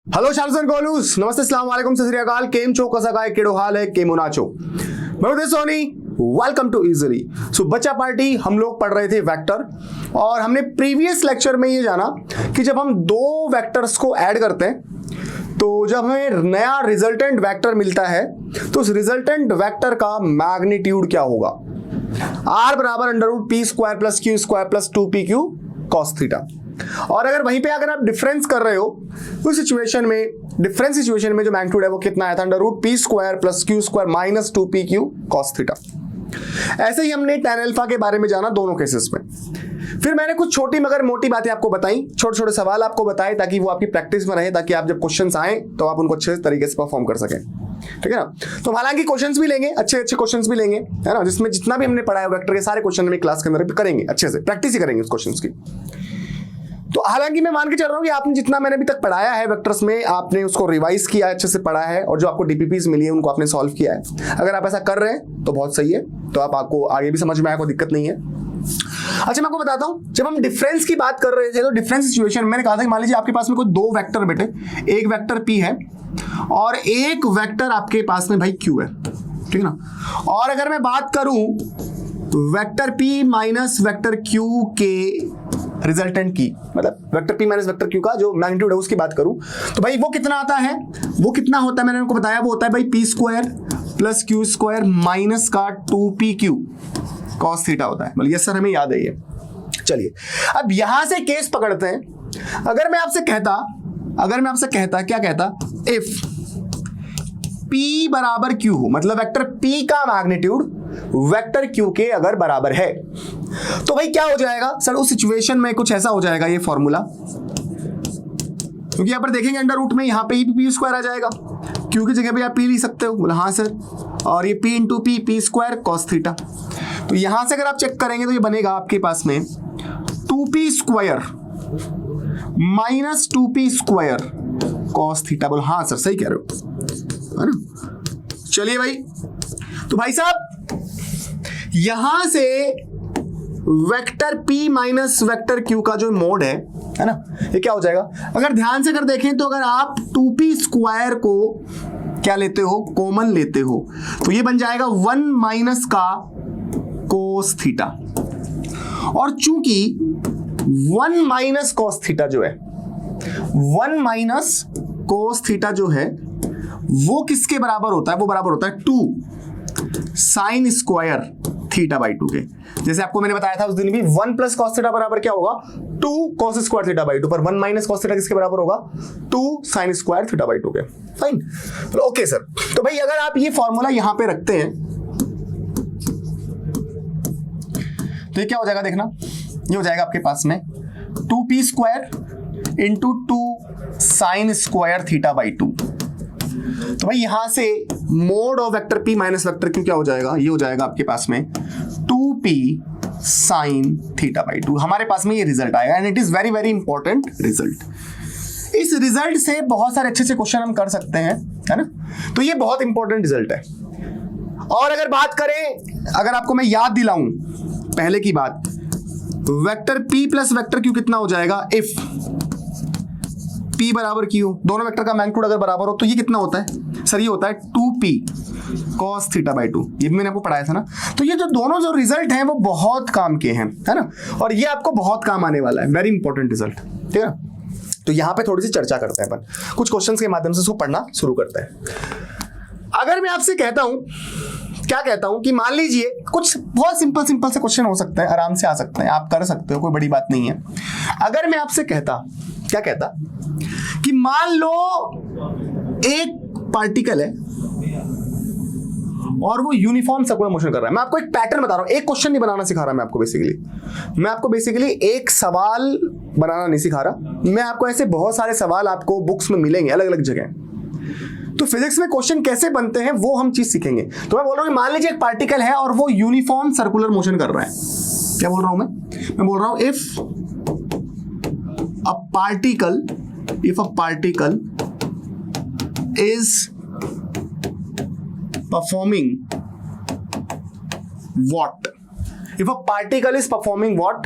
Hello शार्स and Golu's, नमस्ते, अस्सलाम वालेकुम, सत श्री अकाल, केम छो, कसा काय, केड़ो हाल है, केमो नाचो। मैं उदय सोनी, वेलकम टू इजीली। सो बच्चा पार्टी हम लोग पढ़ रहे थे वेक्टर, और हमने प्रीवियस लेक्चर में ये जाना कि जब हम दो वेक्टर्स को ऐड करते हैं तो जब हमें नया रिजल्टेंट वेक्टर मिलता है तो उस रिजल्टेंट वेक्टर का मैग्नीट्यूड क्या होगा। आर बराबर under root P square plus Q square plus 2pq cos theta. और अगर वहीं पे अगर आप डिफरेंस कर रहे हो उस सिचुएशन में, डिफरेंस सिचुएशन में जो मैग्नीट्यूड है वो कितना आया था, under root P square plus Q square minus 2pq cos theta. ऐसे ही हमने tan अल्फा के बारे में जाना दोनों केसेस में। फिर मैंने कुछ छोटी मगर मोटी बातें आपको बताई, छोटे छोटे सवाल आपको बताए ताकि वो आपकी प्रैक्टिस में रहे, ताकि आप जब क्वेश्चंस आए तो आप उनको अच्छे तरीके से परफॉर्म कर सकें। ठीक है ना। तो हालांकि क्वेश्चंस भी लेंगे, अच्छे अच्छे क्वेश्चंस भी लेंगे, है ना, जिसमें जितना भी हमने पढ़ा है वेक्टर के सारे क्वेश्चन में क्लास के अंदर भी करेंगे, अच्छे से प्रैक्टिस ही करेंगे उस क्वेश्चंस की। तो हालांकि मैं मान के चल रहा हूं कि आपने जितना मैंने अभी तक पढ़ाया है वेक्टर्स में, आपने उसको रिवाइज किया, अच्छे से पढ़ा है, और जो आपको डीपीपीज मिली है उनको आपने सॉल्व किया है। अगर आप ऐसा कर रहे हैं तो बहुत सही है, तो आपको आगे भी समझ में आया, कोई दिक्कत नहीं है। अच्छा, मैं आपको बताता हूं, जब हम डिफरेंस की बात कर रहे थे तो डिफरेंस सिचुएशन मैंने कहा था कि मान लीजिए आपके पास में कोई दो वेक्टर बेटे, एक वेक्टर p है और एक वेक्टर आपके पास में भाई q है, ठीक है ना। और अगर मैं बात करूं vector p minus vector q के रिजल्टेंट की, मतलब vector p minus vector q का जो मैग्नीट्यूड है उसकी बात करूं तो भाई वो कितना आता है, वो कितना होता है, मैंने आपको बताया वो होता है भाई p square plus q square minus का 2pq कॉस थीटा होता है। मतलब ये सर हमें याद है ये। चलिए अब यहां से केस पकड़ते हैं। अगर मैं आपसे कहता क्या कहता, इफ p बराबर q हो, मतलब वेक्टर p का मैग्नीट्यूड वेक्टर q के अगर बराबर है तो भाई क्या हो जाएगा सर, उस सिचुएशन में कुछ ऐसा हो जाएगा ये फॉर्मूला, क्योंकि यहां पर देखेंगे अंडर रूट में यहां पे ही p स्क्वायर आ जाएगा, q की जगह पे आप p लिख सकते हो, बोला हाँ सर, और ये p into p square cos theta. तो यहां से अगर आप चेक करेंगे तो ये बनेगा आपके पास में 2p square minus 2p square cos theta. बोलो हाँ सर, सही कह रहे हो, है ना। चलिए भाई, तो भाई साहब यहां से vector p minus vector q का जो मोड है ना, ये क्या हो जाएगा, अगर ध्यान से अगर देखें तो अगर आप 2p स्क्वायर को क्या लेते हो, कॉमन लेते हो, तो ये बन जाएगा 1 माइनस का कोस थीटा। और चूंकि 1 माइनस कोस थीटा जो है, 1 माइनस कोस थीटा जो है वो किसके बराबर होता है, वो बराबर होता है 2 साइन स्क्वायर थीटा बाई 2 के। जैसे आपको मैंने बताया था उस दिन भी, 1 प्लस कॉस थीटा बराबर क्या होगा, 2 कॉस स्क्वायर थीटा बाई 2, पर 1 माइनस कॉस थीटा किसके बराबर होगा, 2 साइन स्क्वायर थीटा बाई 2 के। Fine, okay sir. तो भाई अगर आप ये फॉर्मूला यहां पे रखते हैं तो ये क्या हो जाएगा, देखना, ये हो जाएगा आपके पास में 2p square into 2 sine square theta by 2। तो भाई यहां से mode of vector p minus vector q क्या हो जाएगा, ये हो जाएगा आपके पास में 2p साइन थीटा बाई 2। हमारे पास में ये रिजल्ट आएगा, and it is very very important result. इस रिजल्ट से बहुत सारे अच्छे से क्वेश्चन हम कर सकते हैं, है ना, तो ये बहुत इंपॉर्टेंट रिजल्ट है। और अगर बात करें, अगर आपको मैं याद दिलाऊं पहले की बात, vector p plus vector q कितना हो जाएगा, इफ p बराबर q, दोनों वेक्टर का मैग्नीट्यूड अगर बराबर हो तो ये कितना होता है सर, ये होता है 2p cos थीटा बाई 2। ये भी मैंने आपको पढ़ाया था ना। तो ये जो दोनों जो रिजल्ट हैं वो बहुत काम के हैं, है ना, और ये आपको बहुत काम आने वाला है, वेरी इंपॉर्टेंट रिजल्ट, ठीक है ना। तो यहां पे थोड़ी सी चर्चा करते हैं अपन, कुछ क्वेश्चंस के माध्यम से इसको पढ़ना शुरू करते हैं। अगर मैं आपसे कहता हूं, क्या कहता हूं कि मान लीजिए कुछ बहुत सिंपल से क्वेश्चन हो सकता है, आराम से आ सकते हैं, आप कर सकते हो, कोई बड़ी बात नहीं है। अगर मैं आपसे कहता, क्या कहता कि मान लो एक पार्टिकल है और वो यूनिफॉर्म सर्कुलर मोशन कर रहा है। मैं आपको एक पैटर्न बता रहा हूं, एक क्वेश्चन नहीं बनाना सिखा रहा, मैं आपको बेसिकली एक सवाल बनाना नहीं सिखा रहा, मैं आपको ऐसे बहुत सारे सवाल आपको बुक्स में मिलेंगे अलग अलग जगह। तो फिजिक्स में क्वेश्चन कैसे बनते हैं वो हम चीज सीखेंगे। तो मैं बोल रहा हूं मान लीजिए एक पार्टिकल है और वो यूनिफॉर्म सर्कुलर मोशन कर रहा है। क्या बोल रहा हूं मैं बोल रहा हूं if a particle is performing what, if a particle is performing what,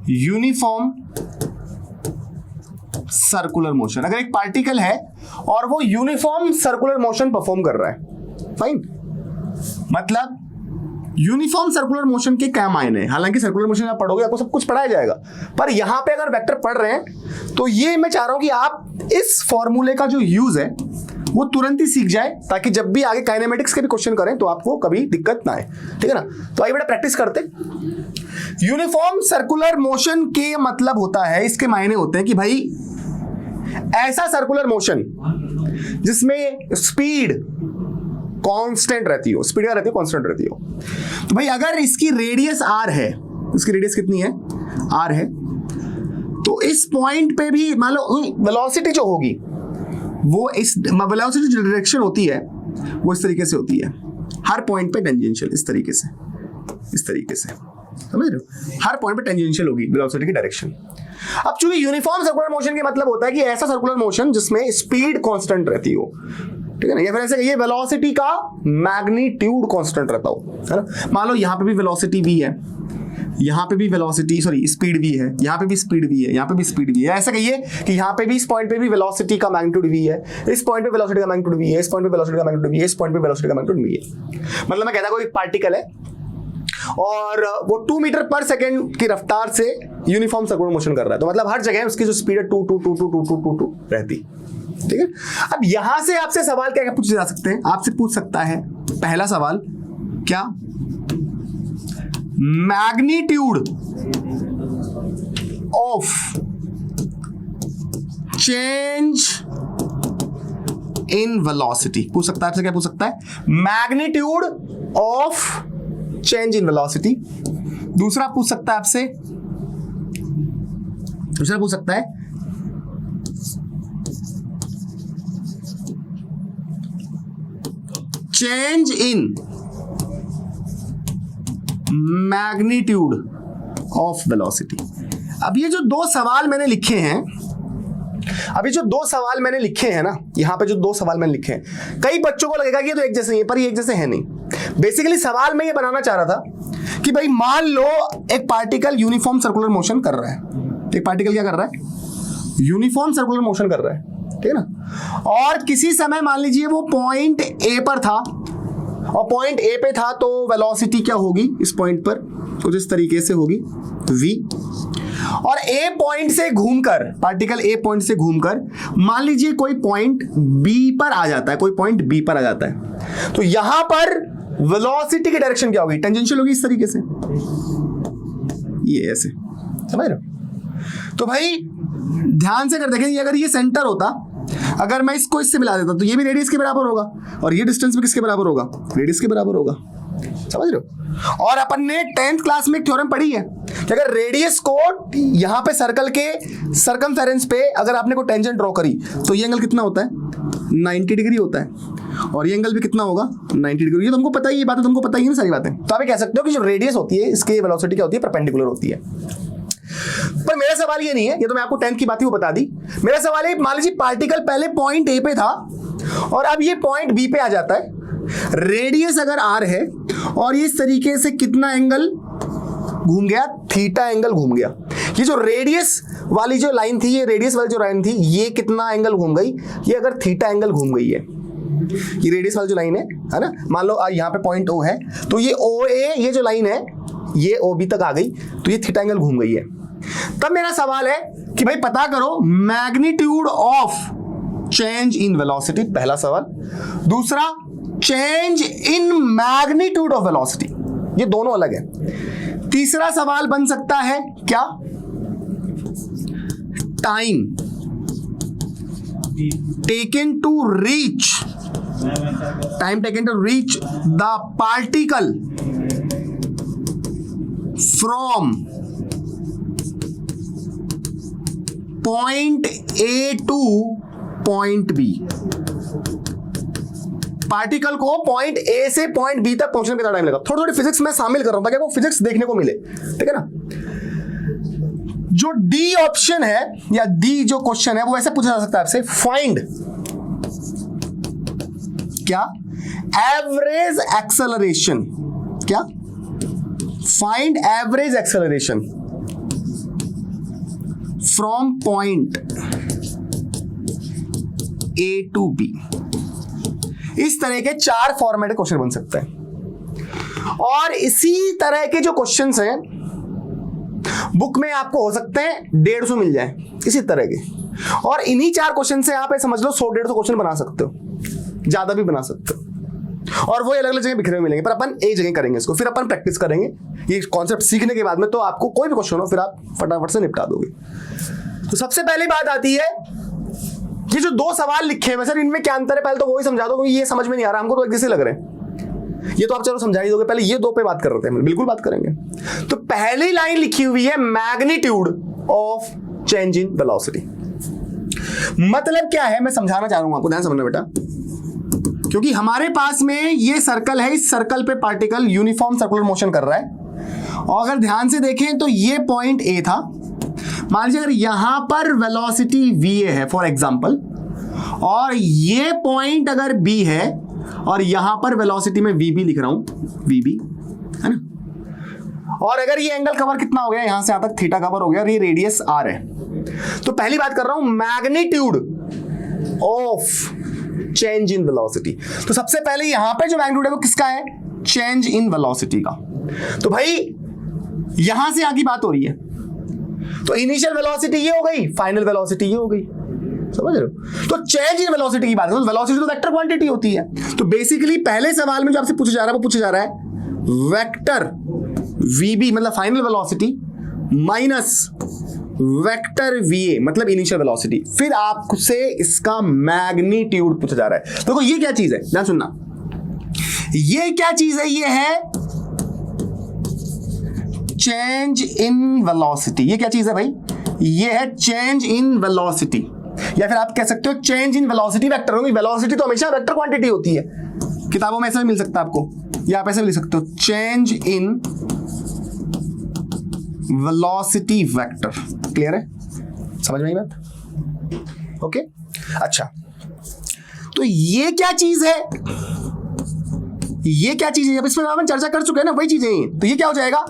uniform circular motion. अगर एक पार्टिकल है और वो यूनिफॉर्म सर्कुलर मोशन परफॉर्म कर रहा है, फाइन, मतलब यूनिफॉर्म सर्कुलर मोशन के क्या मायने हैं? हालांकि सर्कुलर मोशन आप पढ़ोगे आपको सब कुछ पढ़ाया जाएगा, पर यहां पे अगर वेक्टर पढ़ रहे हैं तो ये मैं चाह रहा हूं कि आप इस फॉर्मूले का जो यूज है वो तुरंत ही सीख जाए, ताकि जब भी आगे काइनेमेटिक्स के भी क्वेश्चन करें तो आपको कभी दिक्कत ना आए, ठीक है ना। तो आइए बेटा प्रैक्टिस करते। यूनिफॉर्म सर्कुलर मोशन के मतलब होता है, इसके मायने होते हैं कि भाई ऐसा सर्कुलर मोशन जिसमें स्पीड कांस्टेंट रहती हो, स्पीड क्या रहती है? कांस्टेंट रहती हो। तो भाई अगर इसकी रेडियस r है, इसकी रेडियस कितनी है? r है, तो इस पॉइंट पे भी मान लो वेलोसिटी जो होगी वो इस वेलोसिटी जो डायरेक्शन होती है वो इस तरीके से होती है, हर पॉइंट पे टेंजेंशियल, इस तरीके से, इस तरीके से, समझ रहे हो? हर पॉइंट पे टेंजेंशियल होगी वेलोसिटी की डायरेक्शन। अब चूंकि यूनिफॉर्म सर्कुलर मोशन का मतलब होता है कि ऐसा सर्कुलर मोशन जिसमें स्पीड कांस्टेंट रहती हो, ठीक है ना, या फिर ऐसे ये वेलोसिटी का मैग्नीट्यूड कांस्टेंट रहता हो, है ना। मान लो यहाँ पे भी वेलोसिटी v है, यहाँ पे भी वेलोसिटी स्पीड v है, यहाँ पे भी स्पीड v है, यहाँ पे भी स्पीड v है। ऐसा कहिए कि यहाँ पे भी इस पॉइंट पे भी वेलोसिटी का मैग्नीट्यूड v है, इस पॉइंट पे वेलोसिटी का मैग्नीट्यूड v है, इस पॉइंट पे वेलोसिटी का मैग्नीट्यूड v है, इस पॉइंट पे वेलोसिटी का मैग्नीट्यूड v है। मतलब मैं कहता हूँ एक पार्टिकल है और वो 2 मीटर पर सेकेंड की रफ्तार से यूनिफॉर्म सर्कुलर मोशन कर रहा है, तो मतलब हर जगह उसकी जो स्पीड है 2 2 2 2 2 2 2 2 रहती, ठीक है। अब यहां से आपसे सवाल क्या क्या पूछे जा सकते हैं? आपसे पूछ सकता है पहला सवाल, क्या magnitude of change in velocity पूछ सकता है आपसे। क्या पूछ सकता है? Magnitude of change in velocity. दूसरा पूछ सकता है आपसे, दूसरा पूछ सकता है change in magnitude of velocity. अब ये जो दो सवाल मैंने लिखे हैं, अभी जो दो सवाल मैंने लिखे हैं ना, यहां पे जो दो सवाल मैंने लिखे हैं, कई बच्चों को लगेगा कि ये तो एक जैसे ही है, पर ये एक जैसे है नहीं। बेसिकली सवाल मैं ये बनाना चाह रहा था कि भाई मान लो एक पार्टिकल यूनिफॉर्म सर्कुलर मोशन कर रहा है, एक पार्टिकल क्या कर रहा है? यूनिफॉर्म सर्कुलर मोशन कर रहा है, ठीक है ना। और किसी समय मान लीजिए वो पॉइंट ए पर था, और पॉइंट ए पे था तो वेलोसिटी क्या होगी इस पॉइंट पर? कुछ इस तरीके से होगी v। और ए पॉइंट से घूमकर, पार्टिकल ए पॉइंट से घूमकर मान लीजिए कोई पॉइंट बी पर आ जाता है, कोई पॉइंट बी पर आ जाता है, तो यहां पर वेलोसिटी की डायरेक्शन क्या होगी? टेंजेंशियल होगी, इस तरीके से, ये ऐसे, समझ रहे हो? तो भाई ध्यान से कर देखें, अगर ये सेंटर होता, अगर मैं इसको इससे मिला देता तो ये भी रेडियस के बराबर होगा, और ये डिस्टेंस भी किसके बराबर होगा? रेडियस के बराबर होगा, समझ रहे हो? और अपन ने 10th क्लास में एक थ्योरम पढ़ी है कि अगर रेडियस को यहां पे सर्कल के सर्कमफेरेंस पे अगर आपने कोई टेंजेंट ड्रॉ करी तो ये एंगल कितना होता है? 90 डिग्री होता है, और ये एंगल भी कितना होगा? 90 डिग्री। ये तुमको पता ही, ये बातें तुमको पता ही है सारी बातें। तो आप कह सकते हो कि जो रेडियस होती है इसकी वेलोसिटी क्या होती है? परपेंडिकुलर होती है। पर मेरा सवाल ये नहीं है, ये तो मैं आपको 10th की बात ही वो बता दी। मेरा सवाल है, मान लीजिए पार्टिकल पहले पॉइंट ए पे था और अब ये पॉइंट बी पे आ जाता है, रेडियस अगर r है और ये इस तरीके से कितना एंगल घूम गया? थीटा एंगल घूम गया। ये जो रेडियस वाली जो लाइन थी, ये रेडियस वाली जो लाइन थी, ये कितना एंगल घूम गई? ये अगर थीटा एंगल घूम गई है, ये रेडियस वाली जो लाइन है ना, मान लो यहाँ पे पॉइंट O है, तो ये OA, ये जो लाइन है ये OB तक आ गई, तो ये थीटा एंगल घूम गई है। तब मेरा सवाल है कि भाई पता करो magnitude of change in velocity, पहला सवाल। दूसरा, change in magnitude of velocity, ये दोनों अलग है। तीसरा सवाल बन सकता है क्या? Time taken to reach, time taken to reach the particle from point A to point B. Particle को पॉइंट ए से पॉइंट बी तक पहुंचने में कितना टाइम लगा? थोड़ी थोड़ी फिजिक्स में शामिल कर रहा हूं ताकि आपको फिजिक्स देखने को मिले, ठीक है ना। जो डी ऑप्शन है या डी जो क्वेश्चन है वो ऐसे पूछा जा सकता है आपसे, फाइंड क्या? एवरेज एक्सेलरेशन, क्या? Find average acceleration from point A to B। इस तरह के 4 फॉर्मेट क्वेश्चन बन सकते हैं और इसी तरह के जो क्वेश्चंस हैं बुक में आपको हो सकते हैं 150 मिल जाए इसी तरह के, और इन्हीं 4 क्वेश्चन से आप समझ लो 100-150 क्वेश्चन बना सकते हो, ज्यादा भी बना सकते हो, और वो अलग अलग जगह बिखरे हुए मिलेंगे, पर अपन एक जगह करेंगे इसको, फिर अपन प्रैक्टिस करेंगे ये कॉन्सेप्ट सीखने के बाद में, तो आपको कोई भी क्वेश्चन हो फिर आप फटाफट से निपटा दोगे। तो सबसे पहली बात आती है ये जो 2 सवाल लिखे हैं सर इनमें क्या अंतर है, पहले तो वही समझा दो क्योंकि ये समझ में नहीं आ रहा हमको, तो एक जैसे लग रहे हैं। ये तो आप चलो समझा ही दोगे, पहले ये 2 पे बात कर रहे थे, बिल्कुल बात करेंगे। तो पहली लाइन लिखी हुई है magnitude of change in velocity. मतलब क्या है मैं समझाना चाह रहा हूं आपको, ध्यान समझना बेटा, क्योंकि हमारे पास में ये सर्कल है, इस सर्कल पे पार्टिकल यूनिफॉर्म सर्कुलर मोशन कर रहा है, और अगर ध्यान से देखें तो ये पॉइंट ए था, मान लीजिए अगर यहां पर वेलोसिटी va है फॉर एग्जांपल, और ये पॉइंट अगर b है और यहां पर वेलोसिटी में vb लिख रहा हूं, vb है ना, और अगर ये एंगल कवर कितना हो गया, यहां से यहां तक थीटा कवर हो गया, और ये रेडियस r है, तो पहली बात कर रहा हूं magnitude of change in velocity. तो सबसे पहले यहां पे जो मैग्नीट्यूड है वो किसका है, चेंज इन वेलोसिटी का। तो भाई यहां से आगे बात हो रही है, तो इनिशियल वेलोसिटी ये हो गई, फाइनल वेलोसिटी ये हो गई, समझ रहे हो। तो चेंज इन वेलोसिटी की बात है, तो वेलोसिटी तो वेक्टर क्वांटिटी होती है। तो बेसिकली पहले सवाल में जो आपसे पूछा जा रहा है वो पूछा जा रहा है वेक्टर vb मतलब final velocity minus vector va मतलब इनिशियल वेलोसिटी, फिर आपसे इसका मैग्नीट्यूड पूछा जा रहा है। देखो ये क्या चीज है, ध्यान सुनना, ये क्या चीज है, ये है चेंज इन वेलोसिटी। ये क्या चीज है भाई, ये है चेंज इन वेलोसिटी, या फिर आप कह सकते हो change in velocity vector. Velocity तो हमेशा वेक्टर क्वांटिटी होती है, किताबों में ऐसा भी मिल सकता है आपको, या आप ऐसे भी लिख सकते हो change in velocity vector. Clear है, समझ में आई बात? ओके अच्छा, तो ये क्या चीज है, ये क्या चीज है, इस पर अपन चर्चा कर चुके हैं ना, वही चीजें हैं। तो ये क्या हो जाएगा,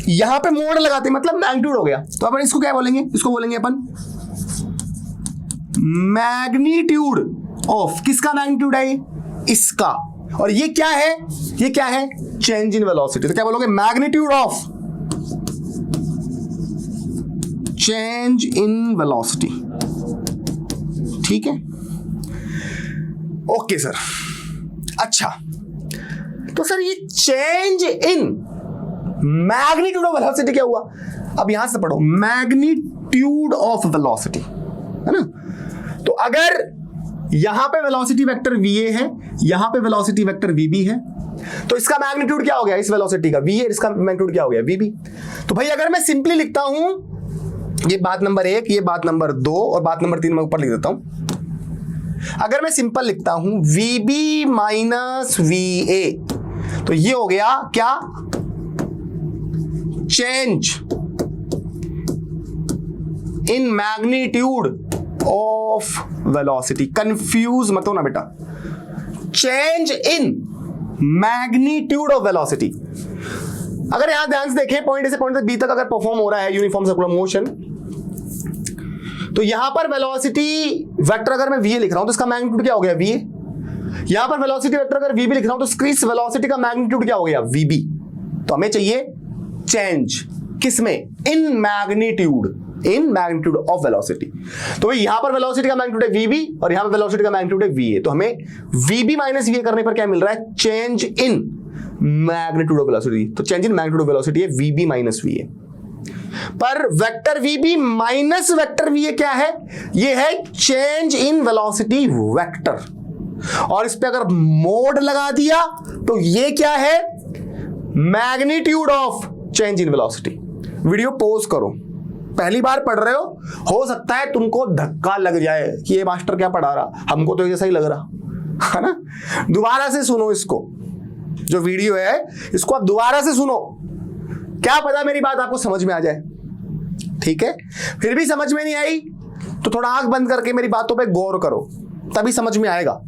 यहां पे मोड लगाते मतलब मैग्नीट्यूड हो गया, तो अपन इसको क्या बोलेंगे, इसको बोलेंगे अपन मैग्नीट्यूड ऑफ, किसका मैग्नीट्यूड है, इसका, और ये क्या है, ये क्या है, चेंज इन वेलोसिटी। तो क्या बोलोगे, magnitude of change in velocity. ठीक है, ओके सर। अच्छा तो सर ये change in magnitude of velocity क्या हुआ, अब यहां से पढ़ो, मैग्नीट्यूड ऑफ वेलोसिटी है ना। तो अगर यहां पे वेलोसिटी वेक्टर va है, यहां पे वेलोसिटी वेक्टर vb है, तो इसका मैग्नीट्यूड क्या हो गया, इस वेलोसिटी का va, इसका मैग्नीट्यूड क्या हो गया vb। तो भाई अगर मैं सिंपली लिखता हूं, ये बात नंबर 1, ये बात नंबर 2 और बात नंबर 3 मैं ऊपर लिख देता हूं। अगर मैं सिंपल लिखता हूं vb माइनस va, तो ये हो गया क्या, change in magnitude of velocity. Confuse मत हो ना बेटा, change in magnitude of velocity. अगर यहां ध्यान से देखें, पॉइंट ए से पॉइंट बी तक अगर परफॉर्म हो रहा है यूनिफॉर्म सर्कुलर मोशन, तो यहां पर वेलोसिटी वेक्टर अगर मैं va लिख रहा हूं तो इसका मैग्नीट्यूड क्या हो गया, va। यहां पर वेलोसिटी वेक्टर अगर vb लिख रहा हूं तो इस वेलोसिटी का मैग्नीट्यूड क्या हो गया, vb। तो हमें चाहिए चेंज किसमें, इन मैग्नीट्यूड ऑफ वेलोसिटी। तो यहां पर वेलोसिटी का मैग्नीट्यूड है vb और यहां पर वेलोसिटी का मैग्नीट्यूड है va, तो हमें vb माइनस va करने पर क्या मिल रहा है, change in magnitude of velocity. तो change in magnitude of velocity है vb माइनस va, पर vector vb minus vector va क्या है, ये है चेंज इन वेलोसिटी वेक्टर, और इस पे अगर मोड लगा दिया तो ये क्या है, magnitude of change in velocity. Video pause करो, पहली बार पढ़ रहे हो सकता है तुमको धक्का लग जाए कि ये मास्टर क्या पढ़ा रहा, हमको तो जैसा ही लग रहा है ना। दोबारा से सुनो इसको, जो वीडियो है इसको आप दोबारा से सुनो, क्या पता मेरी बात आपको समझ में आ जाए। ठीक है, फिर भी समझ में नहीं आई तो थोड़ा आंख बंद करके मेरी बातों पे गौर करो, तभी समझ में आएगा।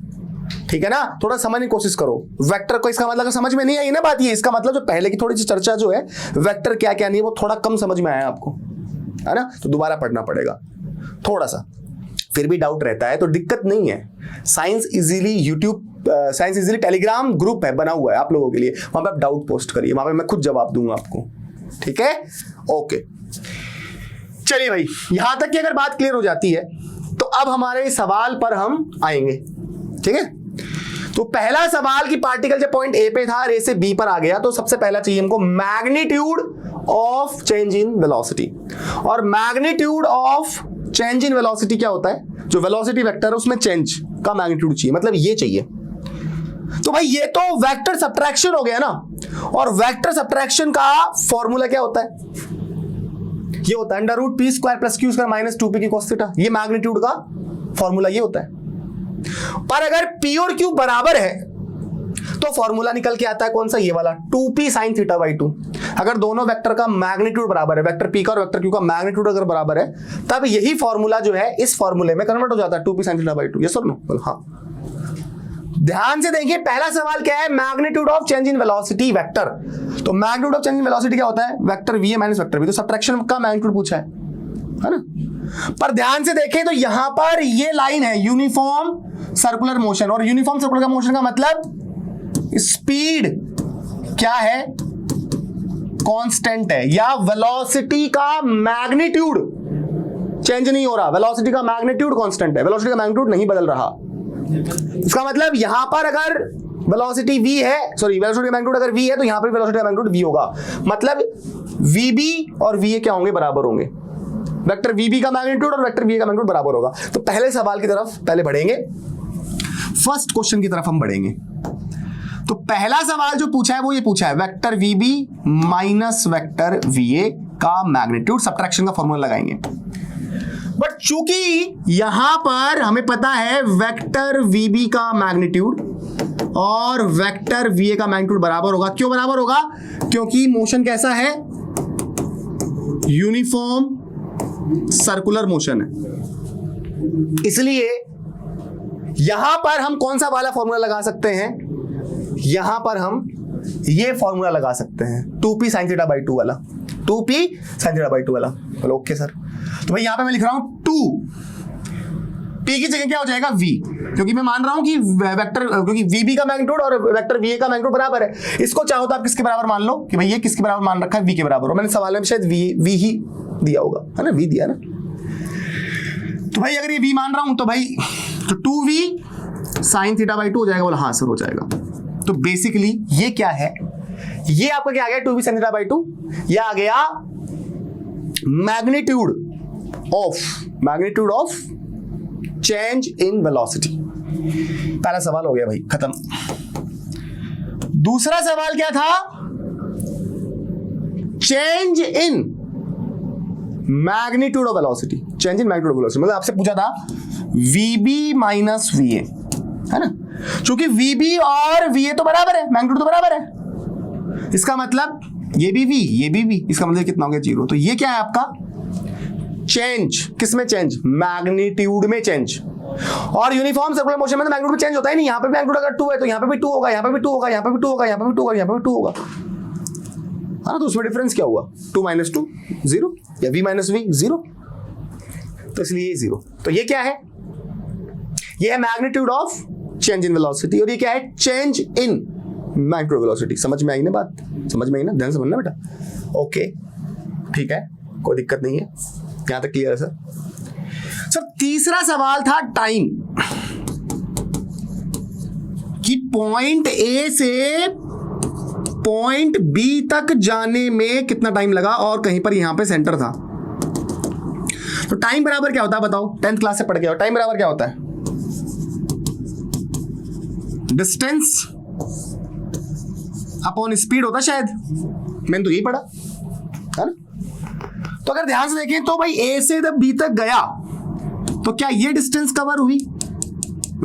ठीक है ना, थोड़ा समझने की कोशिश करो। वेक्टर को इसका मतलब समझ में नहीं आई ना बात, ये इसका मतलब जो पहले की थोड़ी सी चर्चा जो है वेक्टर क्या क्या नहीं है वो थोड़ा कम समझ में आया आपको, है ना, तो दोबारा पढ़ना पड़ेगा थोड़ा सा, फिर भी डाउट रहता है तो दिक्कत नहीं है। Science easily YouTube, science easily Telegram group है, बना हुआ है आप लोगों के लिए, वहां पे आप डाउट पोस्ट करिए, वहां पे मैं खुद जवाब दूंगा आपको, ठीक है। ओके चलिए भाई, यहां तक की अगर बात क्लियर हो जाती है तो अब हमारे सवाल पर हम आएंगे, ठीक है। तो पहला सवाल कि पार्टिकल जब पॉइंट ए पे था और ए से बी पर आ गया, तो सबसे पहला चाहिए हमको magnitude of change in velocity. और magnitude of change in velocity क्या होता है, जो वेलोसिटी वेक्टर है उसमें चेंज का मैग्नीट्यूड चाहिए, मतलब ये चाहिए। तो भाई ये तो वेक्टर सब्ट्रैक्शन हो गया ना, और वेक्टर सब्ट्रैक्शन का फॉर्मूला क्या होता है, ये होता है under root P square plus Q square minus 2p Q cos theta. ये मैग्नीट्यूड का फॉर्मूला ये होता है। पर अगर p और q बराबर है तो फॉर्मूला निकल के आता है कौन सा, ये वाला 2p sin थीटा बाई 2। अगर दोनों वेक्टर का मैग्नीट्यूड बराबर है, वेक्टर p का और वेक्टर q का मैग्नीट्यूड अगर बराबर है, तब यही फॉर्मूला जो है इस फॉर्मूले में कन्वर्ट हो जाता है 2p sin theta by 2। Yes और नो? बोल हाँ। ध्यान से देखिए, पहला सवाल क्या है, magnitude of change in velocity vector. तो magnitude of change in velocity क्या होता है, vector va minus vector v, तो सब्ट्रैक्शन का मैग्नीट्यूड पूछा है ना। पर ध्यान से देखें तो यहां पर ये लाइन है यूनिफॉर्म सर्कुलर मोशन, और यूनिफॉर्म सर्कुलर मोशन का मतलब स्पीड क्या है, कांस्टेंट है, या वेलोसिटी का मैग्नीट्यूड चेंज नहीं हो रहा, वेलोसिटी का मैग्नीट्यूड कांस्टेंट है, वेलोसिटी का मैग्नीट्यूड नहीं बदल रहा। इसका मतलब यहां पर अगर वेलोसिटी v है, सॉरी वेलोसिटी का मैग्नीट्यूड अगर v है, तो यहां पर वेलोसिटी का मैग्नीट्यूड v होगा, मतलब vb और va क्या होंगे, बराबर होंगे। वेक्टर vb का मैग्नीट्यूड और वेक्टर va का मैग्नीट्यूड बराबर होगा। तो पहले सवाल की तरफ पहले बढ़ेंगे, फर्स्ट क्वेश्चन की तरफ हम बढ़ेंगे। तो पहला सवाल जो पूछा है वो ये पूछा है, vector vb minus vector va का मैग्नीट्यूड, सब्ट्रैक्शन का फॉर्मूला लगाएंगे। बट चूंकि यहां पर हमें पता है वेक्टर vb का मैग्नीट्यूड और वेक्टर va का मैग्नीट्यूड बराबर होगा। क्यों बराबर होगा, क्योंकि मोशन कैसा है, यूनिफॉर्म सर्कुलर मोशन है। इसलिए यहां पर हम कौन सा वाला फॉर्मूला लगा सकते हैं, यहां पर हम ये फॉर्मूला लगा सकते हैं 2p sin थीटा बाई 2 वाला, 2p sin थीटा बाई 2 वाला। बोलो ओके सर। तो भाई यहां पे मैं लिख रहा हूं 2, p की जगह क्या हो जाएगा v, क्योंकि मैं मान रहा हूं कि वेक्टर, क्योंकि vb का मैग्नीट्यूड और वेक्टर va का मैग्नीट्यूड बराबर है। इसको चाहो तो आप किसके बराबर मान लो कि भाई ये किसके बराबर मान रखा है, v के बराबर हो। मैंने सवाल में शायद v ही दिया होगा, है ना, v दिया ना। तो भाई अगर ये v मान रहा हूं तो भाई तो 2v sin थीटा बाई 2 हो जाएगा। बोला हाँ सर हो जाएगा। तो बेसिकली ये क्या है, ये आपका क्या आ गया, 2v sin थीटा बाई 2, ये आ गया magnitude of change in velocity. पहला सवाल हो गया भाई, खत्म। दूसरा सवाल क्या था, change in magnitude of velocity, change in magnitude of velocity, मतलब आपसे पूछा था vb माइनस va, है ना। क्योंकि vb और va तो बराबर है, मैग्नीट्यूड तो बराबर है, इसका मतलब ये भी v ये भी v, इसका मतलब कितना हो गया 0। तो ये क्या है आपका चेंज, किसमें चेंज, मैग्नीट्यूड में चेंज। और यूनिफॉर्म सर्कुलर मोशन में तो मैग्नीट्यूड में चेंज होता है नहीं, यहां पे मैग्नीट्यूड अगर 2 है तो यहां पे भी 2 होगा, यहां पे भी 2 होगा, यहां पे भी 2 होगा, यहां पे भी 2 होगा, यहां पे भी 2 होगा, हाँ। तो उसमें डिफरेंस क्या हुआ, 2 माइनस 2 0, या v माइनस v 0, तो इसलिए 0। तो ये क्या है, ये है magnitude of change in velocity, और ये क्या है, चेंज इन मैग्नीट्यूड वेलोसिटी। समझ में आई ना बात, समझ में आई ना, ध्यान से समझना बेटा। ओके ठीक है, कोई दिक्कत नहीं है, यहां तक क्लियर है सर। सर तीसरा सवाल था टाइम, कि पॉइंट ए से पॉइंट बी तक जाने में कितना टाइम लगा, और कहीं पर यहां पे सेंटर था। तो टाइम बराबर क्या होता है बताओ, 10th क्लास से पढ़ के आओ। टाइम बराबर क्या होता है, डिस्टेंस अपॉन स्पीड होता शायद, मैंने तो यही पढ़ा है ना। तो अगर ध्यान से देखें तो भाई ए से जब बी तक गया तो क्या ये डिस्टेंस कवर हुई,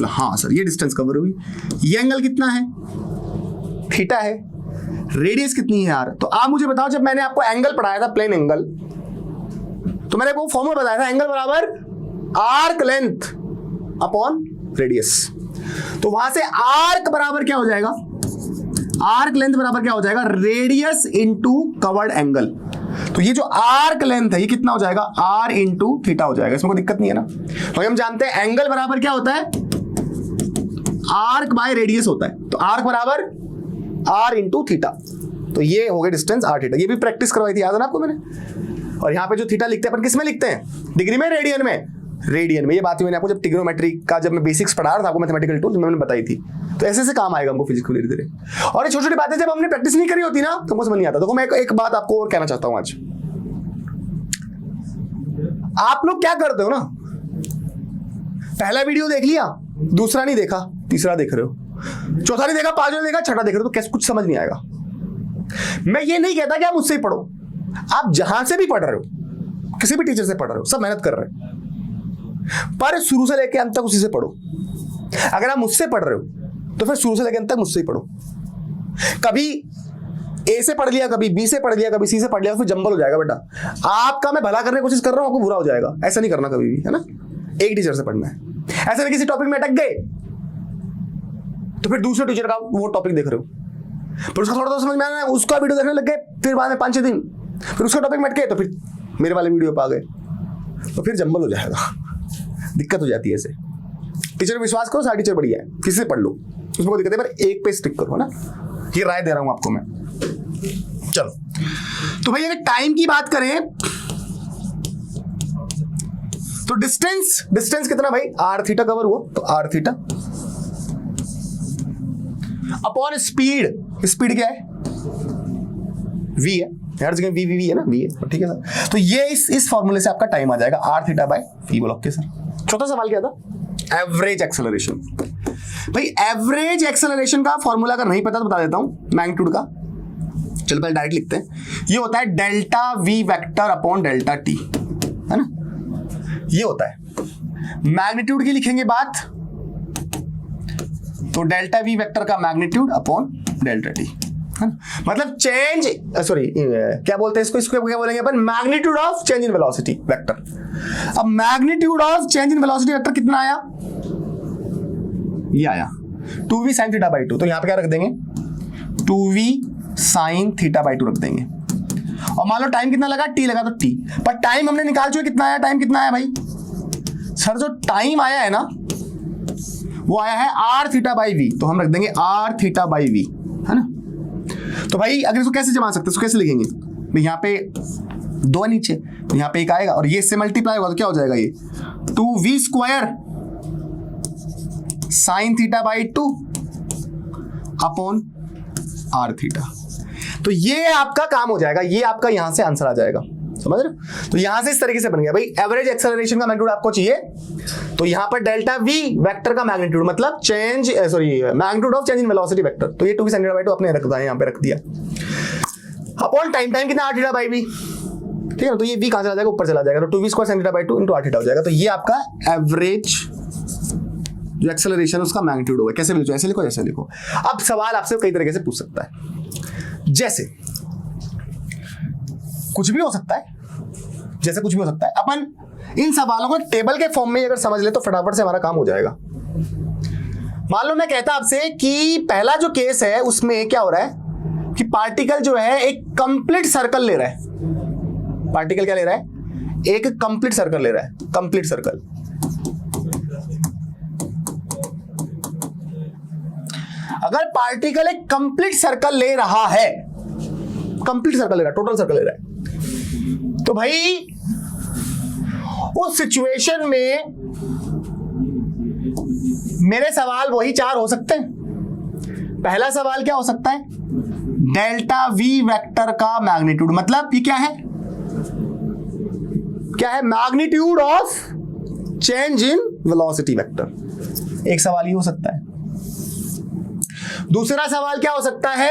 हाँ सर ये डिस्टेंस कवर हुई। ये एंगल कितना है, थीटा है। रेडियस कितनी है यार, तो आप मुझे बताओ, जब मैंने आपको एंगल पढ़ाया था, प्लेन एंगल, तो मैंने आपको फॉर्मूला बताया था, एंगल बराबर आर्क लेंथ अपॉन रेडियस। तो वहां से आर्क बराबर क्या हो जाएगा, आर्क लेंथ बराबर क्या हो जाएगा, रेडियस इनटू कवर्ड एंगल। तो ये जो आर्क लेंथ है ये कितना हो जाएगा, r इंटू थीटा हो जाएगा, इसमें कोई दिक्कत नहीं है ना। तो हम जानते हैं एंगल बराबर क्या होता है, आर्क बाय रेडियस होता है, तो आर्क बराबर r इंटू थीटा। तो ये हो गया डिस्टेंस r थीटा, ये भी प्रैक्टिस करवाई थी, याद है ना आपको मैंने। और यहाँ पे जो थीटा लिखते हैं अपन, किस में लिखते हैं, डिग्री में, रेडियन में, रेडियन में। ये बात मैंने आपको जब ट्रिग्नोमेट्री का जब मैं बेसिक्स पढ़ा रहा था आपको, मैथमेटिकल टूल मैंने बताई थी। तो ऐसे से काम आएगा हमको फिजिक्स को धीरे धीरे। और ये छोटी छोटी बातें जब हमने प्रैक्टिस नहीं करी होती ना तो हमको समझ नहीं आता। देखो मैं एक बात आपको और कहना चाहता हूं आज, आप लोग क्या करते हो ना, पहला वीडियो देख लिया, दूसरा नहीं देखा, तीसरा देख रहे हो, चौथा नहीं देखा, पांचवा नहीं देखा, छठा देख रहे हो, तो कैसे कुछ समझ नहीं आएगा। मैं ये नहीं कहता कि आप मुझसे ही पढ़ो, आप जहां से भी पढ़ रहे हो, किसी भी टीचर से पढ़ रहे हो, सब मेहनत कर रहे हैं, पर शुरू से लेकर अंत तक उसी से पढ़ो। अगर आप मुझसे पढ़ रहे हो तो फिर शुरू से लेकर अंत तक मुझसे ही पढ़ो। कभी ए से पढ़ लिया, कभी बी से पढ़ लिया, कभी सी से पढ़ लिया, फिर जंबल हो जाएगा बेटा। आपका मैं भला करने की कोशिश कर रहा हूं, आपको बुरा हो जाएगा। ऐसा नहीं करना कभी भी, है ना। एक टीचर से पढ़ना है। ऐसे नहीं किसी टॉपिक में अटक गए तो फिर दूसरे टीचर का वो टॉपिक देख रहे हो, फिर उसका थोड़ा थोड़ा समझ में आना है, उसका वीडियो देखने लग गए, फिर बाद में 5-6 दिन फिर उसका टॉपिक में अटके तो फिर मेरे वाले वीडियो पे आ गए, तो फिर जंबल हो जाएगा, दिक्कत हो जाती है। ऐसे टीचर पे विश्वास करो, सारे टीचर बढ़िया है, किसी से पढ़ लो, उसमें कोई दिक्कत है, पर एक पे स्टिक करो, है ना। ये राय दे रहा हूं आपको मैं। चलो तो भाई अगर टाइम की बात करें तो डिस्टेंस कितना भाई, r थीटा कवर हुआ, तो r थीटा अपॉन स्पीड क्या है, v है, हर जगह v है ना, v है, ठीक है सर। तो ये इस फॉर्मूले से आपका टाइम आ जाएगा r थीटा बाय v। बोलो ओके सर। चौथा सवाल क्या था, एवरेज एक्सेलरेशन। भाई एवरेज एक्सेलरेशन का फॉर्मूला अगर नहीं पता तो बता देता हूं, मैग्नीट्यूड का। चलो पहले डायरेक्ट लिखते हैं, ये होता है delta v vector upon delta t, है ना, ये होता है। मैग्नीट्यूड की लिखेंगे बात तो डेल्टा v वेक्टर का मैग्नीट्यूड अपॉन डेल्टा t, मतलब चेंज, सॉरी क्या बोलते हैं इसको क्या बोलेंगे अपन, magnitude of change in velocity vector. अब magnitude of change in velocity vector कितना आया, ये आया 2v sin थीटा बाई 2। तो यहां पे क्या रख देंगे, 2v sin थीटा बाई 2 रख देंगे। और मान लो टाइम कितना लगा, t लगा, तो t, पर टाइम हमने निकाल चुके, कितना आया, टाइम कितना आया भाई सर, जो टाइम आया है ना वो आया है r थीटा बाई v, तो हम रख देंगे r थीटा बाई v, है ना। तो भाई अगर इसको कैसे जमा सकते हैं, इसको कैसे लिखेंगे भाई, यहाँ पे 2 नीचे, तो यहाँ पे 1 आएगा और ये इससे मल्टीप्लाई होगा तो क्या हो जाएगा, ये 2v square sine theta by 2 upon r theta. तो ये आपका काम हो जाएगा, ये आपका यहां से आंसर आ जाएगा, समझ रहे हो। तो यहां से इस तरीके से बन गया भाई, एवरेज एक्सेलरेशन का मैग्नीट्यूड आपको चाहिए, तो यहां पर डेल्टा v वेक्टर का मैग्नीट्यूड मतलब magnitude of change in velocity vector, तो ये 2v sin थीटा बाई 2 अपने रख दिया, यहां पे रख दिया, अपॉन टाइम कितना r थीटा बाई v, ठीक है। तो ये v कहां चला जाएगा, ऊपर चला जाएगा, तो 2v square sin theta by 2 into r theta हो जाएगा। तो ये आपका एवरेज जो एक्सेलरेशन उसका मैग्नीट्यूड होगा। कैसे लिखो, ऐसे लिखो, जैसे लिखो। अब सवाल आपसे कई तरीके से पूछ सकता है, जैसे कुछ भी हो सकता है, जैसे कुछ भी हो सकता है। अपन इन सवालों को टेबल के फॉर्म में अगर समझ ले तो फटाफट से हमारा काम हो जाएगा। मान लो मैं कहता आपसे कि पहला जो केस है उसमें क्या हो रहा है कि पार्टिकल जो है एक कंप्लीट सर्कल ले रहा है। पार्टिकल क्या ले रहा है, एक कंप्लीट सर्कल ले रहा है, कंप्लीट सर्कल। अगर पार्टिकल एक कंप्लीट सर्कल ले रहा है, कंप्लीट सर्कल ले रहा है, टोटल सर्कल ले रहा है, तो भाई उस सिचुएशन में मेरे सवाल वही 4 हो सकते हैं। पहला सवाल क्या हो सकता है, डेल्टा v वेक्टर का मैग्नीट्यूड, मतलब ये क्या है, क्या है, magnitude of change in velocity vector. एक सवाल ये हो सकता है। दूसरा सवाल क्या हो सकता है,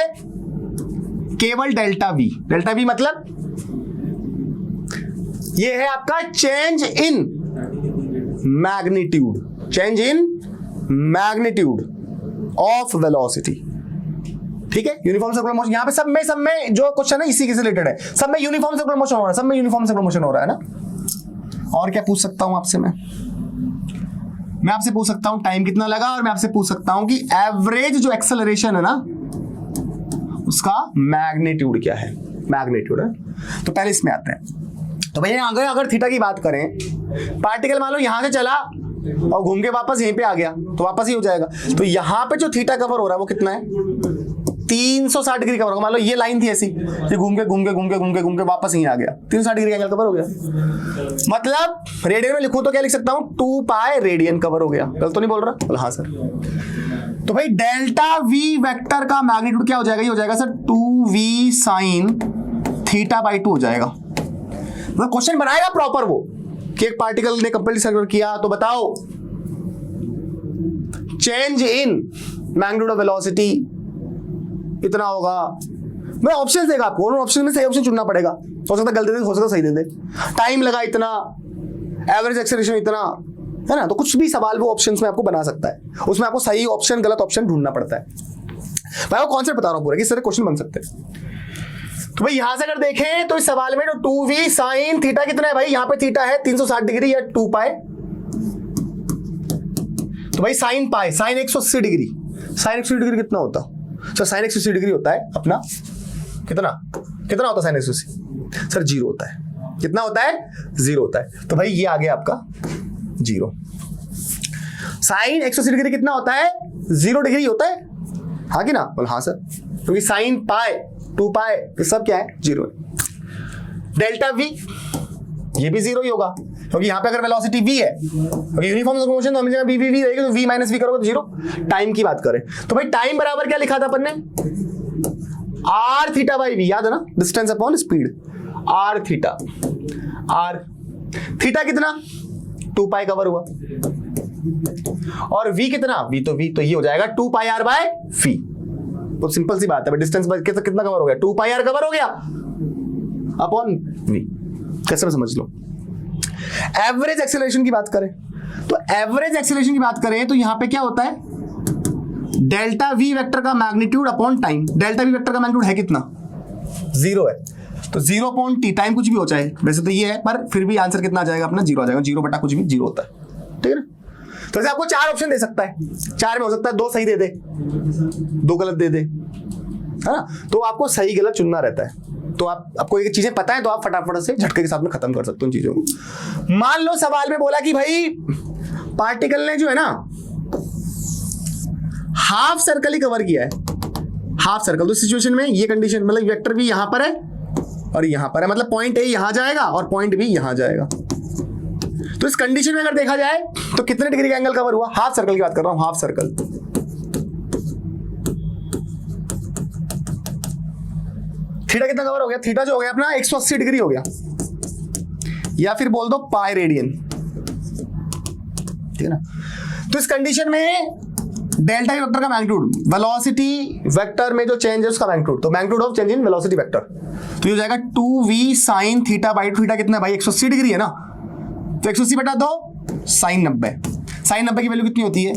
केवल डेल्टा v। डेल्टा v मतलब ये है आपका change in magnitude, change in magnitude of velocity, ठीक है। यूनिफॉर्म सर्कुलर मोशन, यहां पे सब में जो क्वेश्चन है इसी के से रिलेटेड है, सब में यूनिफॉर्म सर्कुलर मोशन हो रहा है, सब में यूनिफॉर्म सर्कुलर मोशन हो रहा है ना। और क्या पूछ सकता हूं आपसे, मैं आपसे पूछ सकता हूं टाइम कितना लगा, और मैं आपसे पूछ सकता हूं कि एवरेज जो एक्सेलरेशन है ना उसका मैग्नीट्यूड क्या है, मैग्नीट्यूड है। तो पहले इसमें आते हैं। तो भैया अगर थीटा की बात करें, पार्टिकल मान लो यहां से चला और घूम के वापस यहीं पे आ गया तो वापस ही हो जाएगा। तो यहां पे जो थीटा कवर हो रहा है वो कितना है, 360 डिग्री कवर होगा। मान लो ये लाइन थी ऐसी, ये घूम के वापस यहीं आ गया, 360 डिग्री एंगल कवर हो गया। मतलब रेडियन में लिखूं तो क्या लिख सकता हूं, 2 पाई रेडियन कवर हो गया। गलत तो नहीं बोल रहा? हाँ सर। तो भाई डेल्टा वी वेक्टर का मैग्नीट्यूड क्या हो जाएगा, ये हो जाएगा sir 2v sine theta by 2 हो जाएगा। मतलब क्वेश्चन बनाएगा प्रॉपर वो कि एक पार्टिकल ने कंप्लीटली सर्कुलर किया तो बताओ change in magnitude of velocity इतना होगा। मैं ऑप्शन देगा आपको, उन ऑप्शन में सही ऑप्शन चुनना पड़ेगा। हो सकता है गलती दे, हो सकता है सही दे दे। टाइम लगा इतना, एवरेज एक्सेलरेशन इतना, है ना। तो कुछ भी सवाल वो ऑप्शंस में आपको बना सकता है, उसमें आपको सही ऑप्शन गलत ऑप्शन ढूंढना पड़ता है। भाई वो कॉन्सेप्ट बता रहा हूं पूरा, किस तरह क्वेश्चन बन सकते हैं। तो भाई यहां से अगर देखें तो इस सवाल में जो 2v साइन थीटा कितना है भाई, यहां पे थीटा है 360 डिग्री या 2 पाई। तो भाई sine pi, sine 180 degree, sine 180 degree कितना होता सर? साइन 180 डिग्री होता है अपना कितना होता है साइन 180 सर? 0 होता है। कितना होता है? 0 होता है। तो भाई ये आ गया आपका 0। साइन 180 डिग्री कितना होता है? 0 डिग्री होता है, हाँ कि ना? बोल हाँ सर, क्योंकि साइन पाई 2 पाई ये सब क्या है? 0 है। डेल्टा वी ये भी 0 ही होगा, क्योंकि यहां पे अगर वेलोसिटी v है, क्योंकि यूनिफॉर्म मोशन तो हमेशा v रहेगी, तो v माइनस v करोगे तो 0। टाइम की बात करें तो भाई टाइम बराबर क्या लिखा था अपन ने? r थीटा बाई v, याद है ना? Distance upon speed, r theta. r theta कितना? 2 पाई कवर हुआ, और v कितना? v तो ये हो जाएगा 2 पाई r बाय v। बहुत सिंपल सी बात है, डिस्टेंस कितना कवर हो गया? 2 पाई r कवर हो गया अपॉन v। कैसे में समझ लो। एवरेज एक्सेलरेशन की बात करें तो एवरेज एक्सेलरेशन की बात करें तो यहां पे क्या होता है? डेल्टा वी वेक्टर का magnitude upon time. Delta V vector का मैग्नीट्यूड है कितना? 0 है, तो 0 अपॉन टी, टाइम कुछ भी हो चाहे, वैसे तो ये है पर फिर भी आंसर कितना आ जाएगा अपना? 0 आ जाएगा। 0 बटा कुछ भी 0 होता है, ठीक है ना। तो ऐसे आपको 4 ऑप्शन दे सकता है, 4 में हो सकता है 2 सही दे दे, 2 गलत दे दे, है ना। तो आपको सही गलत चुनना रहता है। तो आपको ये चीजें पता है तो आप फटाफट से झटके के साथ में खत्म कर सकते हो उन चीजों को। मान लो सवाल में बोला कि भाई पार्टिकल ने जो है ना हाफ सर्कल ही कवर किया है, हाफ सर्कल। तो सिचुएशन में ये कंडीशन, मतलब वेक्टर भी यहां पर है और यहां पर है, मतलब पॉइंट ए यहां जाएगा और पॉइंट बी यहां जाएगा। तो इस कंडीशन में अगर देखा जाए तो कितने डिग्री का एंगल कवर हुआ? हाफ सर्कल की बात कर रहा हूं, हाफ सर्कल। थीटा कितना कवर हो गया? थीटा जो हो गया अपना 180 डिग्री हो गया, या फिर बोल दो पाई रेडियन, ठीक है ना। तो इस कंडीशन में डेल्टा वेक्टर का मैग्नीट्यूड, वेलोसिटी वेक्टर में जो चेंज है उसका मैग्नीट्यूड, तो magnitude of change in velocity vector, तो ये हो जाएगा 2v sine theta by theta कितना है भाई? 180 डिग्री है ना, तो 180 बटा 2 साइन 90। साइन 90 की वैल्यू कितनी होती है?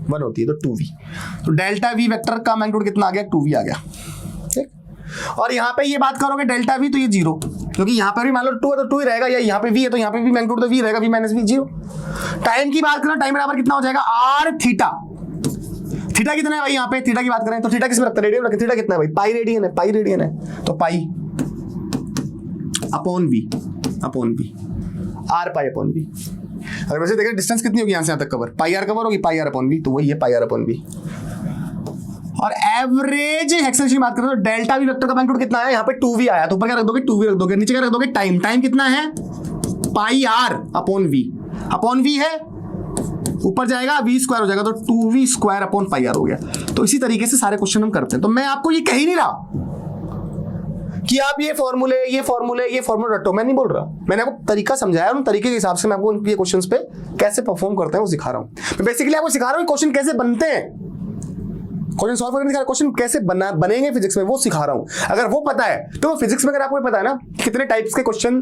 1 होती है, तो 2v। तो डेल्टा वी वेक्टर का मैग्नीट्यूड कितना आ गया? 2v आ गया, ठीक। और यहाँ पे ये बात करोगे डेल्टा वी तो ये 0, क्योंकि यहाँ पर भी मान लो 2 है तो 2 ही रहेगा, या यहाँ पे v है तो यहाँ पे भी मैग्नीट्यूड तो v रहेगा, v माइनस v 0। टाइम की बात करें, टाइम बराबर कितना हो जाएगा? r theta. थीटा कितना है भाई? यहाँ पे थीटा की बात करें तो थीटा किसमें रखते हैं? रेडियन रखते। थीटा कितना है भाई? पाई रेडियन है, पाई रेडियन है, तो pi upon v, upon v, r pi upon v। अगर वैसे देखें डिस्टेंस कितनी होगी यहाँ से यहाँ तक कवर? पाई r कवर होगी, पाई r अपॉन v, तो वही है पाई r अपॉन v। और एवरेज एक्सेलरेशन की बात करें तो डेल्टा वी वेक्टर का मैग्नीट्यूड कितना है? यहाँ पे 2v आया, तो ऊपर क्या रख दोगे? 2v रख दोगे, नीचे क्या रख दोगे? टाइम। टाइम कितना है? पाई r upon v, upon v है, ऊपर जाएगा v स्क्वायर हो जाएगा, तो 2v square upon pi r हो गया। तो इसी तरीके से सारे क्वेश्चन हम करते हैं। तो मैं आपको ये कह ही नहीं रहा कि आप ये फॉर्मूले रटो, मैं नहीं बोल रहा। मैंने आपको तरीका समझाया, उन तरीके के हिसाब से मैं आपको ये क्वेश्चंस पे कैसे परफॉर्म करते हैं वो सिखा रहा हूं। मैं बेसिकली आपको सिखा रहा हूं क्वेश्चन कैसे बनते हैं, क्वेश्चन सॉल्व करने का, क्वेश्चन कैसे बनेंगे फिजिक्स में, वो सिखा रहा हूं। अगर वो पता है तो फिजिक्स में, अगर आपको पता है ना कितने टाइप्स के क्वेश्चन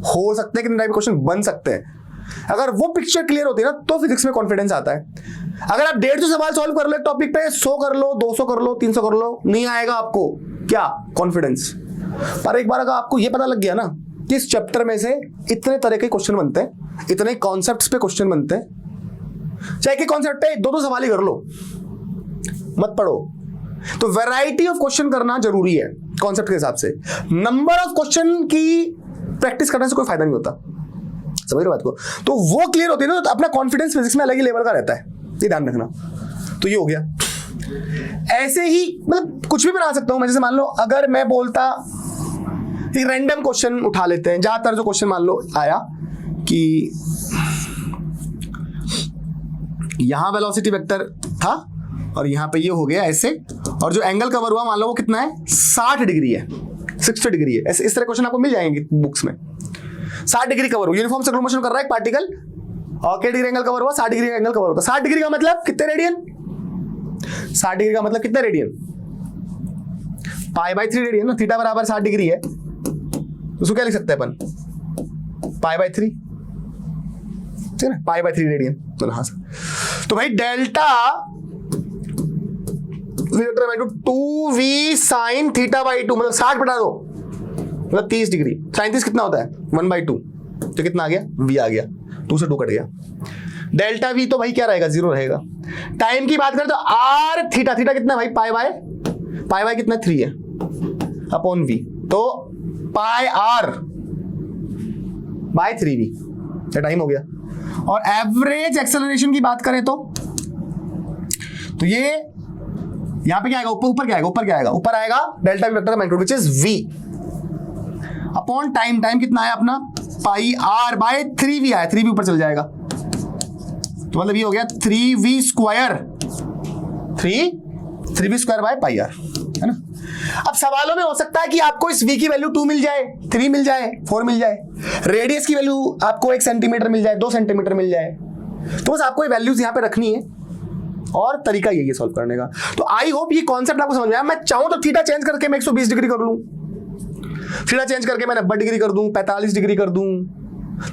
हो सकते हैं, कितने टाइप के क्वेश्चन बन सकते हैं, अगर वो पिक्चर क्लियर होती है ना तो फिजिक्स में कॉन्फिडेंस आता है। अगर आप 150 सवाल सॉल्व कर लो टॉपिक पे, 100 कर लो, 200 कर लो, 300 कर लो, नहीं आएगा आपको क्या कॉन्फिडेंस। पर एक बार अगर आपको ये पता लग गया ना कि इस चैप्टर में से इतने तरह के क्वेश्चन बनते हैं, इतने कॉन्सेप्ट्स पे क्वेश्चन बनते हैं, चाहे कि कॉन्सेप्ट पे 2-2 सवाल ही कर लो, मत पढ़ो। तो वैरायटी ऑफ क्वेश्चन करना जरूरी है, कॉन्सेप्ट के हिसाब से। नंबर ऑफ क्वेश्चन की प्रैक्टिस करने से कोई फायदा नहीं होता, समझ रहे बात को? तो वो क्लियर होती है ना, तो अपना कॉन्फिडेंस फिजिक्स में अलग ही लेवल का रहता है, ये ध्यान रखना। तो ये हो गया। ऐसे ही मतलब कुछ भी बना सकता हूं मैं, जैसे मान लो अगर मैं बोलता रैंडम क्वेश्चन उठा लेते हैं, ज्यादातर जो क्वेश्चन मान लो आया कि यहां वेलोसिटी वेक्टर था और यहां पे ये हो गया ऐसे, और जो एंगल कवर हुआ मान लो वो कितना है, 60 डिग्री है, 60 डिग्री है। ऐसे इस तरह क्वेश्चन आपको मिल जाएंगे बुक्स में। 60 डिग्री कवर हुआ, यूनिफॉर्म सर्कुलर मोशन कर रहा है एक पार्टिकल, और क्या डिग्री एंगल कवर हुआ, 60 डिग्री का एंगल कवर होता है। 60 डिग्री का मतलब कितने रेडियन, 60 डिग्री का मतलब कितना रेडियन, π/3 रेडियन ना, थीटा बराबर 60 डिग्री है, उसको क्या लिख सकते हैं अपन, π/3, ठीक है ना, π/3 रेडियन। तो हाँ सर, तो भाई डेल्टा 2v sin θ/2 मतलब 60 बटा 2 मतलब 30 डिग्री। sin 30 कितना होता है, 1/2, तो कितना आ गया, v आ गया, 2 से 2 कट गया। डेल्टा v तो भाई क्या रहेगा, 0 रहेगा। टाइम की बात करें तो r थीटा, थीटा कितना है भाई, पाई कितना 3 है अपॉन v, तो πr/3v, ये टाइम हो गया। और एवरेज एक्सेलरेशन की बात करें तो ये यहां पे क्या आएगा, ऊपर क्या आएगा, ऊपर आएगा डेल्टा v वेक्टर का magnitude which is v upon time, time कितना आया अपना πr/3v आया, 3v ऊपर चल जाएगा, तो मतलब ये हो गया 3v square, 3v square by πr, है ना। अब सवालों में हो सकता है कि आपको इस v की वैल्यू 2 मिल जाए, 3 मिल जाए, 4 मिल जाए, रेडियस की वैल्यू आपको 1 सेंटीमीटर मिल जाए, 2 सेंटीमीटर मिल जाए, तो बस आपको ये वैल्यूज यहां पे रखनी है और तरीका यही है सॉल्व करने का। तो आई होप ये कॉन्सेप्ट आपको समझ में आया। मैं चाहूं तो थीटा चेंज करके मैं 120 डिग्री कर लूं, थीटा चेंज करके मैं 90 डिग्री कर दूं, 45 डिग्री कर दूं,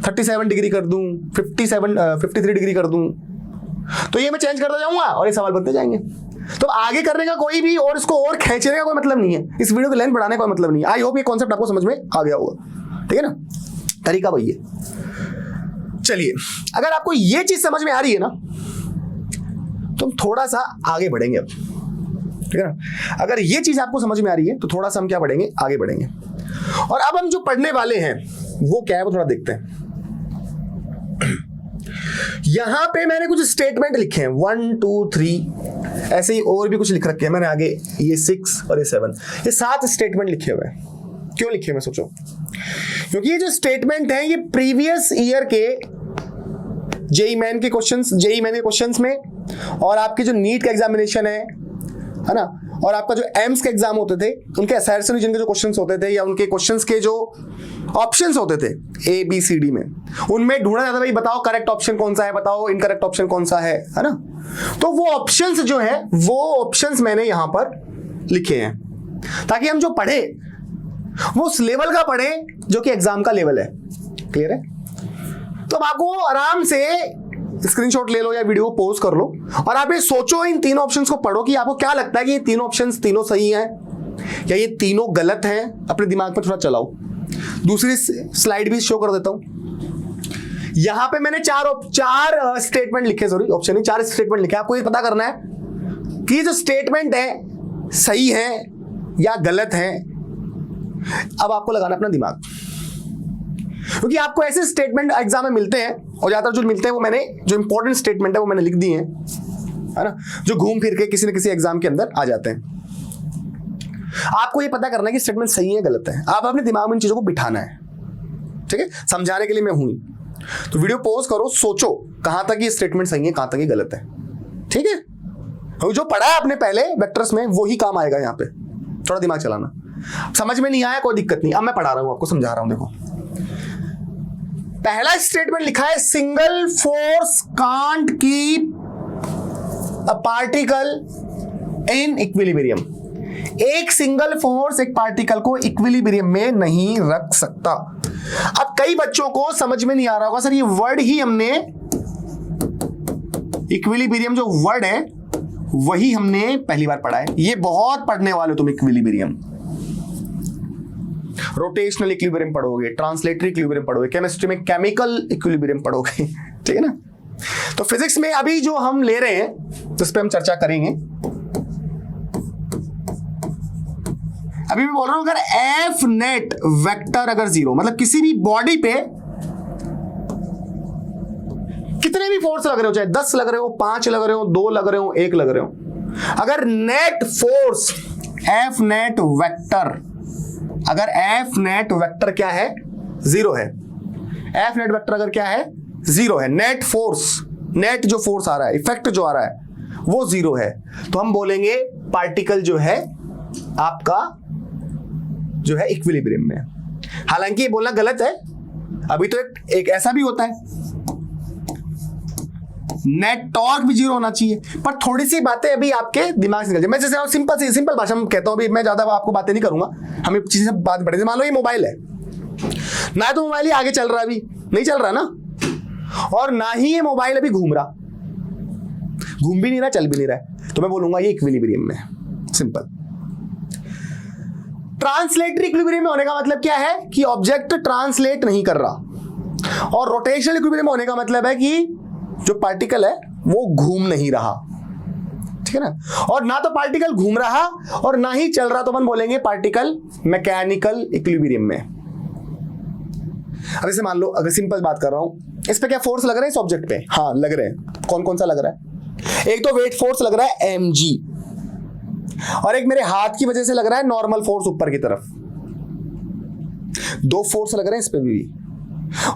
37 डिग्री कर दूं, 53 डिग्री कर दूं, तो ये मैं चेंज करता जाऊंगा और ये सवाल बनते जाएंगे। तो आगे करने का कोई भी और इसको और खींचने का कोई मतलब नहीं है, इस वीडियो की लेंथ बढ़ाने का कोई मतलब नहीं है। आई होप ये कॉन्सेप्ट आपको समझ में आ गया होगा, ठीक है ना, तरीका वही है। चलिए, अगर आपको ये चीज समझ में आ रही है ना, तो हम थोड़ा सा आगे बढ़ेंगे अब, ठीक है ना। अगर ये चीज आपको समझ में आ रही है तो थोड़ा सा हम क्या बढ़ेंगे, आगे बढ़ेंगे। और अब हम जो पढ़ने वाले हैं वो क्या है, वो थोड़ा देखते हैं। यहां पे मैंने कुछ स्टेटमेंट लिखे हैं 1 2 3, ऐसे ही और भी कुछ लिख रखे हैं मैंने आगे, ये 6 और ये 7, ये 7 स्टेटमेंट लिखे हुए हैं। क्यों लिखे हुए सोचो, क्योंकि ये जो स्टेटमेंट है ये प्रीवियस ईयर के जेईई मेन के क्वेश्चंस में और आपके जो नीट का एग्जामिनेशन है ना, और आपका जो एम्स के एग्जाम होते थे उनके असर्शन रीजन के जो क्वेश्चंस होते थे या उनके क्वेश्चंस के जो ऑप्शंस होते थे ABCD में, उनमें ढूंढा जाता है भाई बताओ करेक्ट ऑप्शन कौन सा है, बताओ इनकरेक्ट ऑप्शन कौन सा है ना। तो वो ऑप्शंस जो है वो ऑप्शंस मैंने यहां पर लिखे हैं ताकि हम जो पढ़े वो उस लेवल का पढ़े जो कि एग्जाम का लेवल है। क्लियर है? तो अब आपको आराम से स्क्रीनशॉट ले लो या वीडियो पॉज कर लो और आप ये सोचो, इन तीनों ऑप्शंस को पढ़ो कि आपको क्या लगता है कि ये तीनों ऑप्शंस तीनों सही हैं या ये तीनों गलत हैं। अपने दिमाग पर थोड़ा चलाओ। दूसरी स्लाइड भी शो कर देता हूं। यहां पे मैंने चार स्टेटमेंट लिखे, सॉरी ऑप्शन नहीं, 4 स्टेटमेंट लिखे। आपको ये पता करना है कि जो स्टेटमेंट है सही है या गलत है। अब आपको लगाना अपना दिमाग, क्योंकि आपको ऐसे स्टेटमेंट एग्जाम में मिलते हैं और ज्यादातर जो मिलते हैं वो मैंने जो इंपॉर्टेंट स्टेटमेंट है वो मैंने लिख दिए हैं, है ना, जो घूम फिर के किसी न किसी एग्जाम के अंदर आ जाते हैं। आपको ये पता करना है कि स्टेटमेंट सही है गलत है। आप अपने दिमाग में इन चीजों को बिठाना है, ठीक है। समझाने के लिए मैं हूं। तो वीडियो पॉज करो, सोचो कहां तक ये स्टेटमेंट सही है, कहां तक ये गलत है, ठीक है। जो पढ़ा है आपने पहले वेक्टर्स में वो ही काम आएगा यहाँ पे। थोड़ा दिमाग चलाना। समझ में नहीं आया कोई दिक्कत नहीं, अब मैं पढ़ा रहा हूं आपको, समझा रहा हूं। देखो पहला स्टेटमेंट लिखा है single force can't keep a particle in equilibrium. एक सिंगल फोर्स एक पार्टिकल को इक्विलिब्रियम में नहीं रख सकता। अब कई बच्चों को समझ में नहीं आ रहा होगा सर ये वर्ड ही हमने, इक्विलिब्रियम जो वर्ड है वही हमने पहली बार पढ़ा है। ये बहुत पढ़ने वाले तुम इक्विलिब्रियम। रोटेशनल इक्विलिब्रियम पढ़ोगे, ट्रांसलेटरी इक्विलिब्रियम पढ़ोगे, केमिस्ट्री में केमिकल इक्विलिब्रियम पढ़ोगे, ठीक है ना। तो फिजिक्स में अभी जो हम ले रहे हैं जिस पे हम चर्चा करेंगे, अभी मैं बोल रहा हूं अगर एफ नेट वेक्टर अगर जीरो, मतलब किसी भी बॉडी पे कितने भी फोर्स लग रहे हो, चाहे 10 लग रहे हो, 5 लग रहे हो, 2 लग रहे हो, 1 लग रहे हो, अगर net force F net vector, अगर एफ नेट वेक्टर क्या है, जीरो है, एफ नेट वेक्टर अगर क्या है, जीरो है, नेट फोर्स, नेट जो फोर्स आ रहा है, इफेक्ट जो आ रहा है वो जीरो है, तो हम बोलेंगे पार्टिकल जो है आपका जो है इक्विलिब्रियम में। हालांकि ये बोलना गलत है, अभी तो एक ऐसा भी होता है नेट टॉर्क भी जीरो होना चाहिए, पर थोड़ी सी बातें अभी आपके दिमाग से निकल जाए। मैं जैसे सिंपल भाषा में कहता हूं, अभी मैं ज्यादा आपको बातें नहीं करूंगा, हमें चीजें बात बढ़े। मान लो ये मोबाइल है ना, तो मोबाइल ही आगे चल रहा है, अभी नहीं चल रहा ना, और ना ही ये मोबाइल अभी घूम रहा, घूम भी नहीं रहा, चल भी नहीं रहा है, तो मैं बोलूंगा ये इक्विलिब्रियम में है। सिंपल। ट्रांसलेटरी इक्विलिब्रियम में होने का मतलब क्या है कि ऑब्जेक्ट ट्रांसलेट नहीं कर रहा, और रोटेशनल इक्विलिब्रियम में होने का मतलब है कि जो पार्टिकल है वो घूम नहीं रहा, ठीक है ना, और ना तो पार्टिकल घूम रहा और ना ही चल रहा, तो हम बोलेंगे पार्टिकल मैकेनिकल इक्विलिब्रियम में। अब जैसे मान लो, अगर सिंपल बात कर रहा हूं, इस पे क्या फोर्स लग रहा है इस ऑब्जेक्ट पे? हाँ लग रहे हैं। कौन कौन सा लग रहा है? एक तो वेट फोर्स लग रहा है mg, और एक मेरे हाथ की वजह से लग रहा है नॉर्मल फोर्स ऊपर की तरफ। दो फोर्स लग रहे हैं इस पे भी,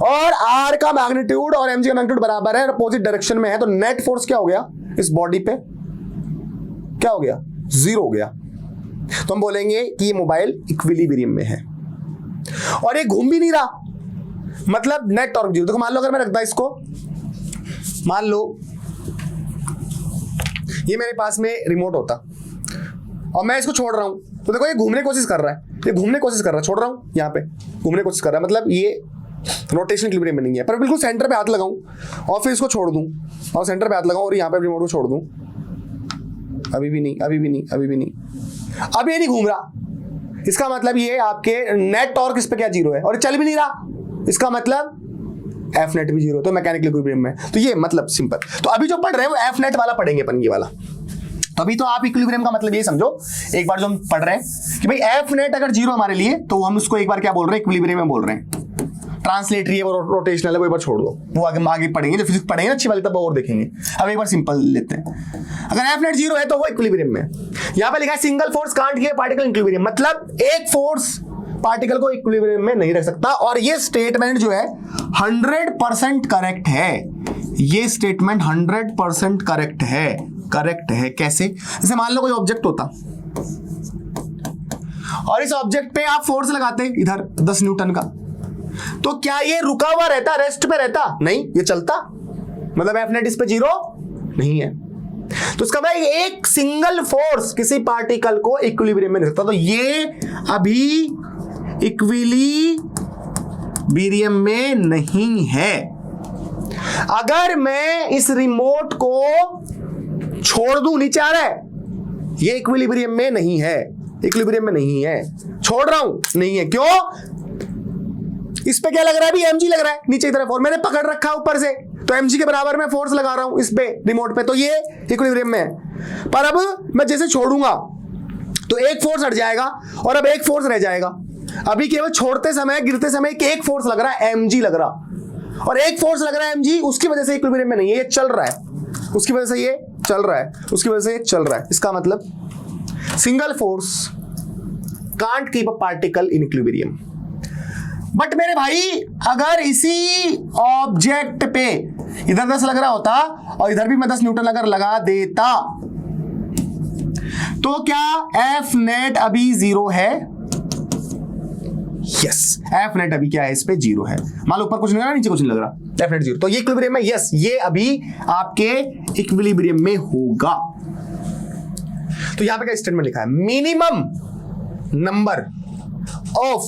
और r का मैग्नीट्यूड और mg का मैग्नीट्यूड बराबर है, अपोजिट डायरेक्शन में है, तो नेट फोर्स क्या हो गया इस बॉडी पे? क्या हो गया? जीरो हो गया। तो हम बोलेंगे कि ये मोबाइल इक्विलिब्रियम में है, और ये घूम भी नहीं रहा, मतलब नेट टॉर्क जीरो। देखो मान लो अगर मैं रखता इसको, मान लो ये मेरे पास में रिमोट होता और मैं इसको छोड़ रहा हूं, तो देखो ये घूमने की कोशिश कर रहा है, ये घूमने की कोशिश कर रहा है, छोड़ रहा हूं, यहाँ पे घूमने की कोशिश कर रहा है, मतलब ये रोटेशन इक्विलिब्रियम में नहीं है। पर बिल्कुल सेंटर पे हाथ लगाऊं और फिर इसको छोड़ दूं, और सेंटर पे हाथ लगाऊं और यहाँ पे रिमोट को छोड़ दूं, अभी भी नहीं, अभी भी नहीं, अभी भी नहीं, अब ये नहीं घूम रहा। इसका मतलब ये आपके नेट टॉर्क इस पे क्या जीरो है, और चल भी नहीं रहा, इसका मतलब एफ नेट भी जीरो, तो मैकेनिकल इक्विलिब्रियम में। तो ये मतलब सिंपल। तो अभी जो पढ़ रहे हैं वो एफ नेट वाला पढ़ेंगे अपन, ये वाला। तो अभी तो आप इक्विलिब्रियम का मतलब ये समझो, एक बार जो हम पढ़ रहे हैं कि भाई एफ नेट अगर जीरो हमारे लिए, तो हम उसको एक बार क्या बोल रहे हैं, इक्विलिब्रियम में बोल रहे हैं। ट्रांसलेटरी है वो, रोटेशनल है वो, एक बार छोड़ दो, वो आगे पढ़ेंगे, जो फिजिक्स पढ़ेंगे अच्छी वाली, तब और देखेंगे। अब एक बार सिंपल लेते हैं, अगर एफ नेट जीरो है तो वो इक्विलिब्रियम में। यहां पे लिखा है single force can't give particle equilibrium, मतलब एक फोर्स पार्टिकल को इक्विलिब्रियम में नहीं रख सकता। और ये स्टेटमेंट जो है 100% करेक्ट है, ये स्टेटमेंट 100% करेक्ट है। करेक्ट है कैसे? जैसे मान लो कोई ऑब्जेक्ट होता और इस ऑब्जेक्ट पे आप फोर्स लगाते इधर 10 न्यूटन का, तो क्या ये रुका हुआ रहता, रेस्ट पे रहता? नहीं, ये चलता, मतलब एफ नेट इस पे जीरो नहीं है। तो इसका भाई एक सिंगल फोर्स किसी पार्टिकल को इक्विलिब्रियम में नहीं रखता, तो ये अभी इक्विलिब्रियम में नहीं है। अगर मैं इस रिमोट को छोड़ दूं, नीचे आ रहा है, ये इक्विलिब्रियम में नहीं है, इक्विलिब्रियम में नहीं है, छोड़ रहा हूं, नहीं है। क्यों? इस पे क्या लग रहा है अभी? mg लग रहा है नीचे की तरफ, और मैंने पकड़ रखा है ऊपर से, तो mg के बराबर मैं फोर्स लगा रहा हूं इस पे रिमोट पे, तो ये इक्विलिब्रियम में है। पर अब मैं जैसे छोड़ूंगा तो एक फोर्स हट जाएगा और अब एक फोर्स रह जाएगा। अभी केवल छोड़ते समय, गिरते समय एक फोर्स लग रहा है, mg लग रहा, और एक फोर्स लग रहा है mg, उसकी वजह से इक्विलिब्रियम में नहीं है, ये चल रहा है, उसकी वजह से ये चल रहा है, उसकी वजह से ये चल रहा है। इसका मतलब single force can't keep a particle in equilibrium. But मेरे भाई अगर इसी ऑब्जेक्ट पे इधर 10 लग रहा होता और इधर भी मैं 10 न्यूटन अगर लगा देता, तो क्या एफ नेट अभी जीरो है? यस, एफ नेट अभी क्या है, इस पे जीरो है। मान लो ऊपर कुछ नहीं लग रहा, नीचे कुछ नहीं लग रहा, एफ नेट जीरो, तो ये इक्विलिब्रियम में, यस, ये अभी आपके इक्विलिब्रियम में होगा। तो यहां पे क्या स्टेटमेंट लिखा है? Minimum number of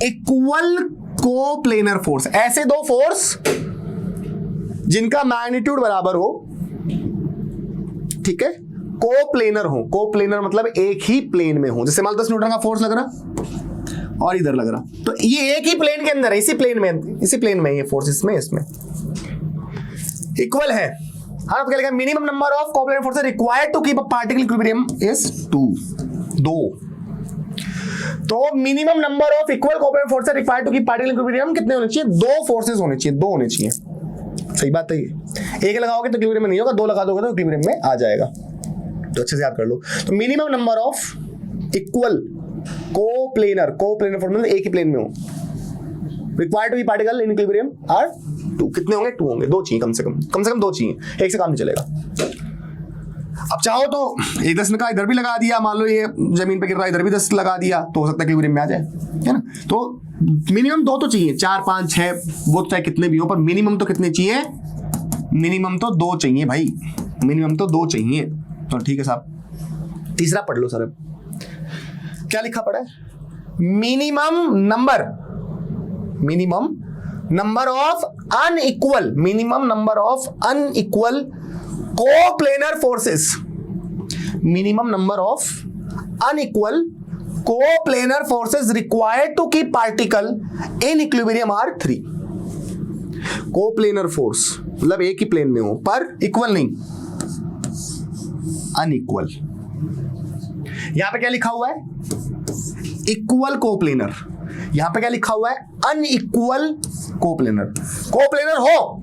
equal coplanar force, ऐसे दो फोर्स जिनका मैग्नीट्यूड बराबर हो, ठीक है, कोप्लेनर हो। कोप्लेनर मतलब एक ही प्लेन में हो। जैसे मान लो 10 न्यूटन का फोर्स लग रहा और इधर लग रहा, तो ये एक ही प्लेन के अंदर है, इसी प्लेन में ये फोर्स, इसमें इक्वल है। हाँ, तो क्या लिखा है? Minimum number of coplanar forces required to keep a particle equilibrium is 2। तो minimum number of equal cooperative forces required to keep particle in equilibrium कितने होने चाहिए? 2 फोर्सेस होने चाहिए, 2 होने चाहिए। सही बात है ये। एक लगाओगे तो इक्विलिब्रियम में नहीं होगा, 2 लगा दोगे तो इक्विलिब्रियम में आ जाएगा। तो अच्छे से याद कर लो। तो minimum number of equal coplanar force मतलब एक ही प्लेन में हो required to be particle in equilibrium are 2। कितने होंगे? 2 होंगे। 2 चाहिए कम से कम 2 चाहिए, एक से काम नहीं चलेगा। अब चाहो तो एक 10 का इधर भी लगा दिया, मान लो ये जमीन पे गिर रहा है, इधर भी 10 लगा दिया तो हो सकता है इक्विलिब्रियम में आ जाए, है ना। तो मिनिमम 2 तो चाहिए, 4 5 6 वो चाहे कितने भी हो, पर मिनिमम तो कितने चाहिए? मिनिमम तो 2 चाहिए भाई, मिनिमम तो 2 चाहिए। तो ठीक है साहब, तीसरा पढ़ लो सर। क्या लिखा पड़ा है? Minimum number of unequal coplanar forces. Minimum number of unequal coplanar forces required to keep particle in equilibrium are 3। Coplanar force मतलब एक ही प्लेन में हो पर इक्वल नहीं, अनइक्वल। यहां पे क्या लिखा हुआ है? Equal coplanar. यहां पे क्या लिखा हुआ है? Unequal coplanar. कोप्लेनर हो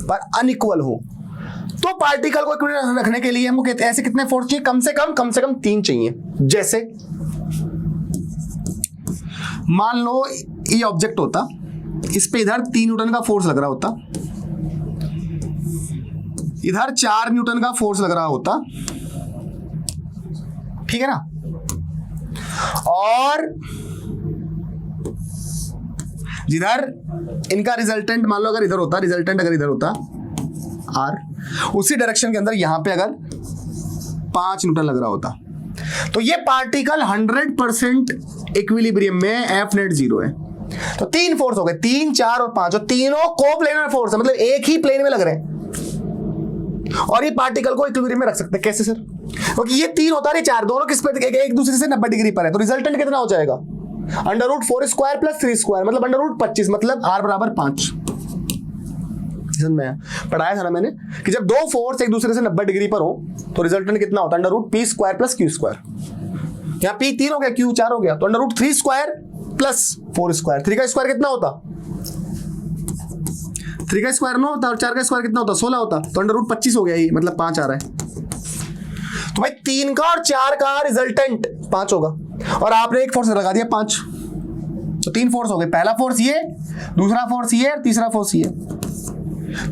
पर अनइक्वल हो तो पार्टिकल को इक्विलिब्रियम रखने के लिए हमको ऐसे कितने फोर्स चाहिए? कम से कम 3 चाहिए। जैसे मान लो ये ऑब्जेक्ट होता, इस पे इधर 3 न्यूटन का फोर्स लग रहा होता, इधर 4 न्यूटन का फोर्स लग रहा होता, ठीक है ना। और जिधर इनका रिजल्टेंट मान लो अगर इधर होता, रिजल्टेंट अगर इधर होता आर, उसी डायरेक्शन के अंदर यहां पे अगर 5 न्यूटन लग रहा होता, तो ये पार्टिकल 100% इक्विलिब्रियम में एफ नेट 0 है। तो 3 फोर्स हो गए, 3 4 और 5, और तीनों कोप्लेनर फोर्स है, मतलब एक ही प्लेन में लग रहे हैं और ये पार्टिकल को इक्विलिब्रियम में रख सकते हैं। कैसे सर? क्योंकि ये 3 होता है, 4 दोनों किस पे एक दूसरे से 90 डिग्री पर है, तो रिजल्टेंट कितना हो जाएगा? √4² + 3² मतलब √25, मतलब r बराबर 5। में पढ़ाया था ना मैंने कि जब 2 फोर्स एक दूसरे से 90 डिग्री पर हो तो रिजल्टेंट कितना होता है? √p² + q²। यहाँ p 3 हो गया, q 4 हो गया, तो √3² + 4²। 3 का स्क्वायर कितना होता? 3 का स्क्वायर 9 होता और 4 का स्क्वायर कितना होता? 16 होता, तो √25 हो गया, ये मतलब 5 आ रहा है। तो भाई 3 का और 4 का रिजल्टेंट 5 होगा और आपने एक फोर्स लगा दिया 5, तो 3 फोर्स हो गए। पहला फोर्स ये, दूसरा फोर्स ये और तीसरा फोर्स ये।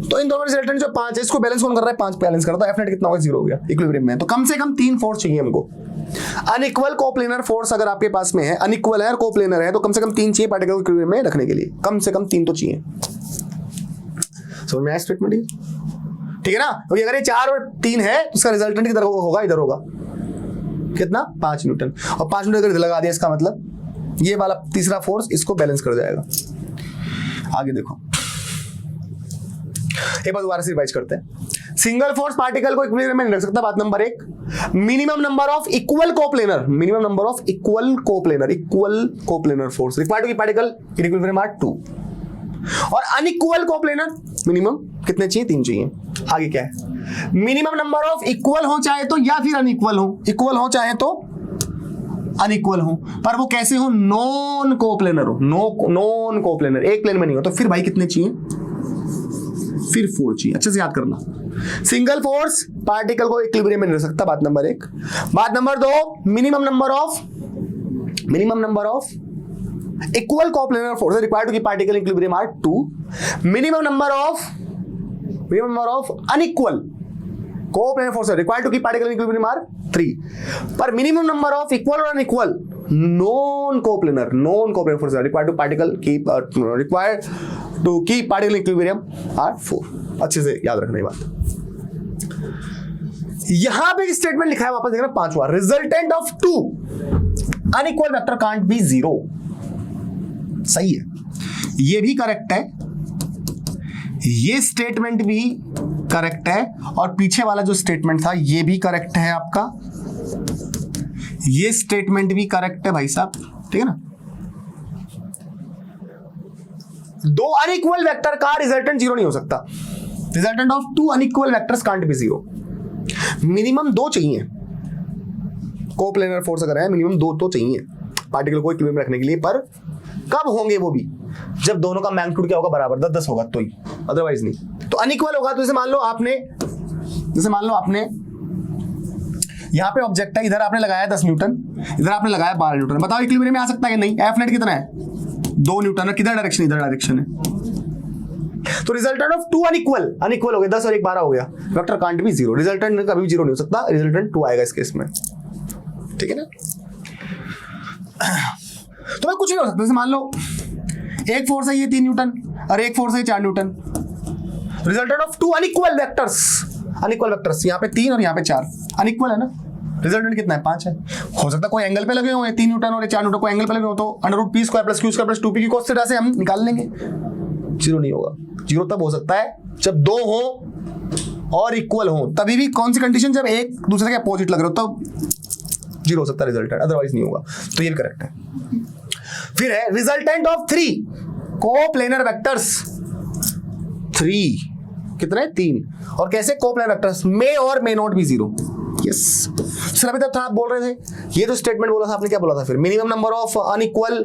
तो इन दोनों रिजल्टेंट जो 5 है, इसको बैलेंस कौन कर रहा है? 5 बैलेंस कर रहा है। एफ नेट कितना होगा? 0 हो गया इक्विलिब्रियम में। तो कम से कम 3 फोर्स चाहिए हमको। अनइक्वल कोप्लेनर फोर्स अगर आपके पास में है, अनइक्वल है और कोप्लेनर है, तो कम से कम 3 चाहिए पार्टिकल को इक्विलिब्रियम में रखने के लिए। कम से कम 3 तो चाहिए। समझ में आया स्टेटमेंट? ठीक है ना। तो अगर ये 4 और 3 है तो इसका रिजल्टेंट किधर होगा? इधर होगा। कितना? 5 न्यूटन। और 5 न्यूटन अगर लगा दिया, इसका मतलब ये वाला तीसरा फोर्स इसको बैलेंस कर जाएगा। आगे देखो, एक बार दोबारा से रिवाइज करते हैं। सिंगल फोर्स पार्टिकल को इक्विलिब्रियम में नहीं रख सकता, बात number 1। Minimum number of equal coplanar force required to keep particle in equilibrium are 2। और अनइक्वल कोप्लेनर मिनिमम कितने चाहिए? 3 चाहिए। आगे क्या है? मिनिमम नंबर ऑफ इक्वल हो चाहे तो या फिर अनइक्वल हो, इक्वल हो चाहे तो अनइक्वल हो, पर वो कैसे हो? नॉन कोप्लेनर हो। नॉन कोप्लेनर, एक प्लेन में नहीं हो, तो फिर भाई कितने चाहिए? फिर 4 चाहिए। अच्छे से याद करना। सिंगल फोर्स पार्टिकल को इक्विलिब्रियम में नहीं रख सकता, बात नंबर 1। बात number 2, minimum number of equal coplanar force required to keep particle in equilibrium are 2। Minimum number of unequal coplanar force required to keep particle in equilibrium are 3। पर minimum number of equal और unequal non coplanar force required to keep particle in equilibrium are 4। अच्छे से याद रखना ये बात। यहां पे स्टेटमेंट लिखा है, वापस देखना 5वां, resultant of 2 unequal vector can't be 0। सही है, ये भी करेक्ट है, ये स्टेटमेंट भी करेक्ट है, और पीछे वाला जो स्टेटमेंट था ये भी करेक्ट है आपका, ये स्टेटमेंट भी करेक्ट है भाई साहब। ठीक है ना। 2 अनइक्वल वेक्टर का रिजल्टेंट 0 नहीं हो सकता। Resultant of 2 unequal vectors can't be 0। Minimum 2 चाहिए। कोप्लेनर फोर्स अगर है, मिनिमम 2 तो चाहिए। पार्टिकल को इक्विलिब्रियम रखने के लिए, पर कब होंगे वो भी, जब दोनों का मैग्नीट्यूड क्या होगा, बराबर 10-10 होगा तो ही, अदरवाइज नहीं। तो अनइक्वल होगा, तो जैसे मान लो आपने यहाँ पे ऑब्जेक्ट है, इधर आपने लगाया 10 न्यूटन, इधर आपने लगाया 12 न्यूटन, बताओ इक्विलिब्रियम में आ सकता है कि नहीं? एफ नेट कितना है? 2 न्यूटन, और किधर डायरेक्शन, इधर डायरेक्शन है। तो रिजल्टेंट ऑफ 2 अनइक्वल हो गया, 10 और 1 12 हो गया, वेक्टर कांट बी 0, रिजल्टेंट कभी भी 0 नहीं हो सकता, रिजल्टेंट 2 आएगा इस केस में, ठीक है ना। तो मैं कुछ नहीं हो सकता, जैसे मान लो एक फोर्स है ये 3 न्यूटन और एक फोर्स है 4 Newton, resultant of 2 unequal vectors, यहाँ पे 3 और यहाँ पे 4 अनइक्वल है ना, रिजल्टेंट कितना है? 5 है। हो सकता है कोई एंगल पे लगे हुए 3 न्यूटन और 4 न्यूटन, कोई एंगल पे लगे हो तो √p² + q² + 2p Q cos theta से हम निकाल लेंगे, 0 नहीं होगा। 0 तब हो सकता है जब 2 हो और इक्वल हो, तभी भी कौन सी कंडीशन, जब एक दूसरे के अपोजिट लग रहे हो तब 0 हो सकता है रिजल्टेंट, अदरवाइज नहीं होगा। तो ये भी करेक्ट है। फिर है रिजल्टेंट ऑफ 3 कोप्लेनर वेक्टर्स, 3 कितने? 3, और कैसे कोप्लेनर वेक्टर्स, मे और may not be 0। Yes sir, अभी तक था आप बोल रहे थे, ये तो स्टेटमेंट बोला था आपने, क्या बोला था फिर? Minimum number of unequal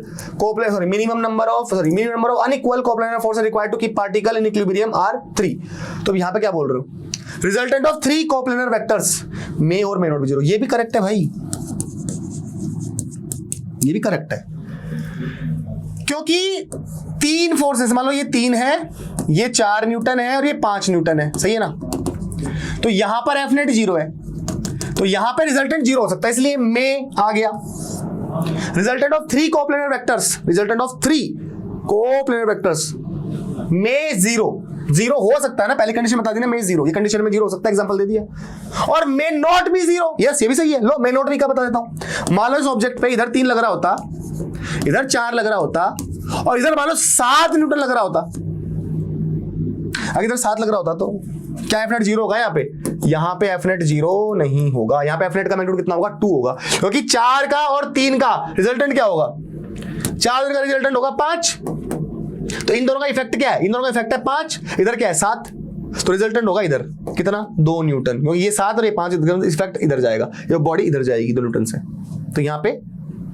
coplanar force required to keep particle in equilibrium are 3। तो यहाँ पे क्या बोल रहे हो? Resultant of 3 coplanar vectors, may और मे नॉट बी 0। ये भी करेक्ट है भाई, ये भी करेक्ट है, क्योंकि 3 फोर्सेस, मान लो ये 3 है, ये 4 न्यूटन है और ये 5 न्यूटन है, सही है ना। तो यहां पर एफ नेट 0 है, तो यहां पे रिजल्टेंट 0 हो सकता है, इसलिए में आ गया। रिजल्टेंट ऑफ 3 कोप्लेनर वेक्टर्स, में 0 हो सकता है ना, पहली कंडीशन बता दी ना, में 0, ये कंडीशन में 0 हो सकता है, एग्जांपल दे दिया। और में नॉट भी 0, यस ये भी सही है। लो में नॉट भी का बता देता हूं। मान लो इस ऑब्जेक्ट पे इधर 3 लग रहा होता, इधर 4 लग रहा होता, और इधर मान लो 7 न्यूटन लग रहा होता। अगर इधर 7 लग रहा होता तो क्या एफ नेट 0 होगा? यहाँ पे एफ नेट 0 नहीं होगा, यहाँ पे एफ नेट का मैग्नीट्यूड कितना होगा? 2 होगा, क्योंकि 4 का और 3 का रिजल्टेंट क्या होगा? 4 का रिजल्टेंट होगा 5। तो इन दोनों का इफेक्ट क्या है? इन दोनों का इफेक्ट है 5, इधर क्या है 7, तो रिजल्टेंट होगा इधर कितना? 2 न्यूटन, क्योंकि ये 7 और ये 5, इफेक्ट इधर जाएगा, ये बॉडी इधर जाएगी 2 न्यूटन से, तो यहाँ पे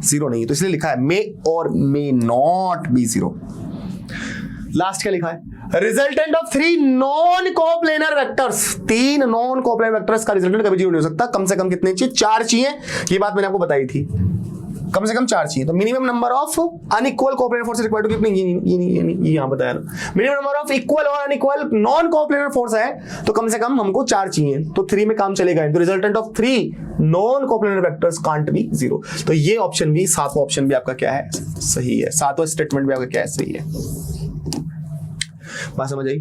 0 नहीं है, तो इसलिए लिखा है मे और मे नॉट बी 0। लास्ट क्या लिखा है? Resultant of 3 non coplanar vectors, 3 non coplanar vectors का रिजल्टेंट कभी 0 नहीं हो सकता। कम से कम कितने चाहिए? 4 चाहिए, ये बात मैंने आपको बताई थी, कम से कम 4 चाहिए। तो minimum number of unequal coplanar force required to keep, ये यहां बताया ना, मिनिमम नंबर ऑफ इक्वल और अनइक्वल नॉन कोप्लेनर फोर्स है, तो कम से कम हमको 4 चाहिए, तो 3 में काम चलेगा। तो resultant of 3 non coplanar vectors can't be 0। तो ये ऑप्शन भी, 7वां ऑप्शन भी आपका क्या है? सही है। 7वां स्टेटमेंट भी आपका क्या है? सही है। बात समझ आई?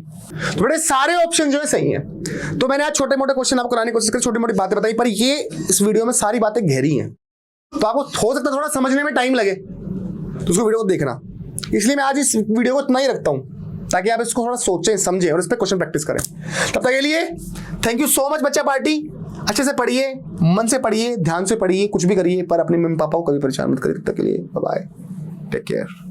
तो बड़े सारे ऑप्शन जो है सही हैं। तो मैंने आज छोटे मोटे क्वेश्चन आपको कराने की कोशिश की, छोटी मोटी बातें बताई, पर ये इस वीडियो में सारी बातें गहरी हैं, तो आपको हो सकता है थोड़ा समझने में टाइम लगे, तो उसको वीडियो को देखना। इसलिए मैं आज इस वीडियो को इतना ही रखता हूं, ताकि आप इसको थोड़ा सोचें, समझें और इस पर क्वेश्चन प्रैक्टिस करें। तब तक के लिए थैंक यू सो मच बच्चा पार्टी। अच्छे से पढ़िए, मन से पढ़िए, ध्यान से पढ़िए, कुछ भी करिए, पर अपने मम्मी पापा को कभी परेशान मत करिए। तब तक के लिए बाय बाय, टेक केयर।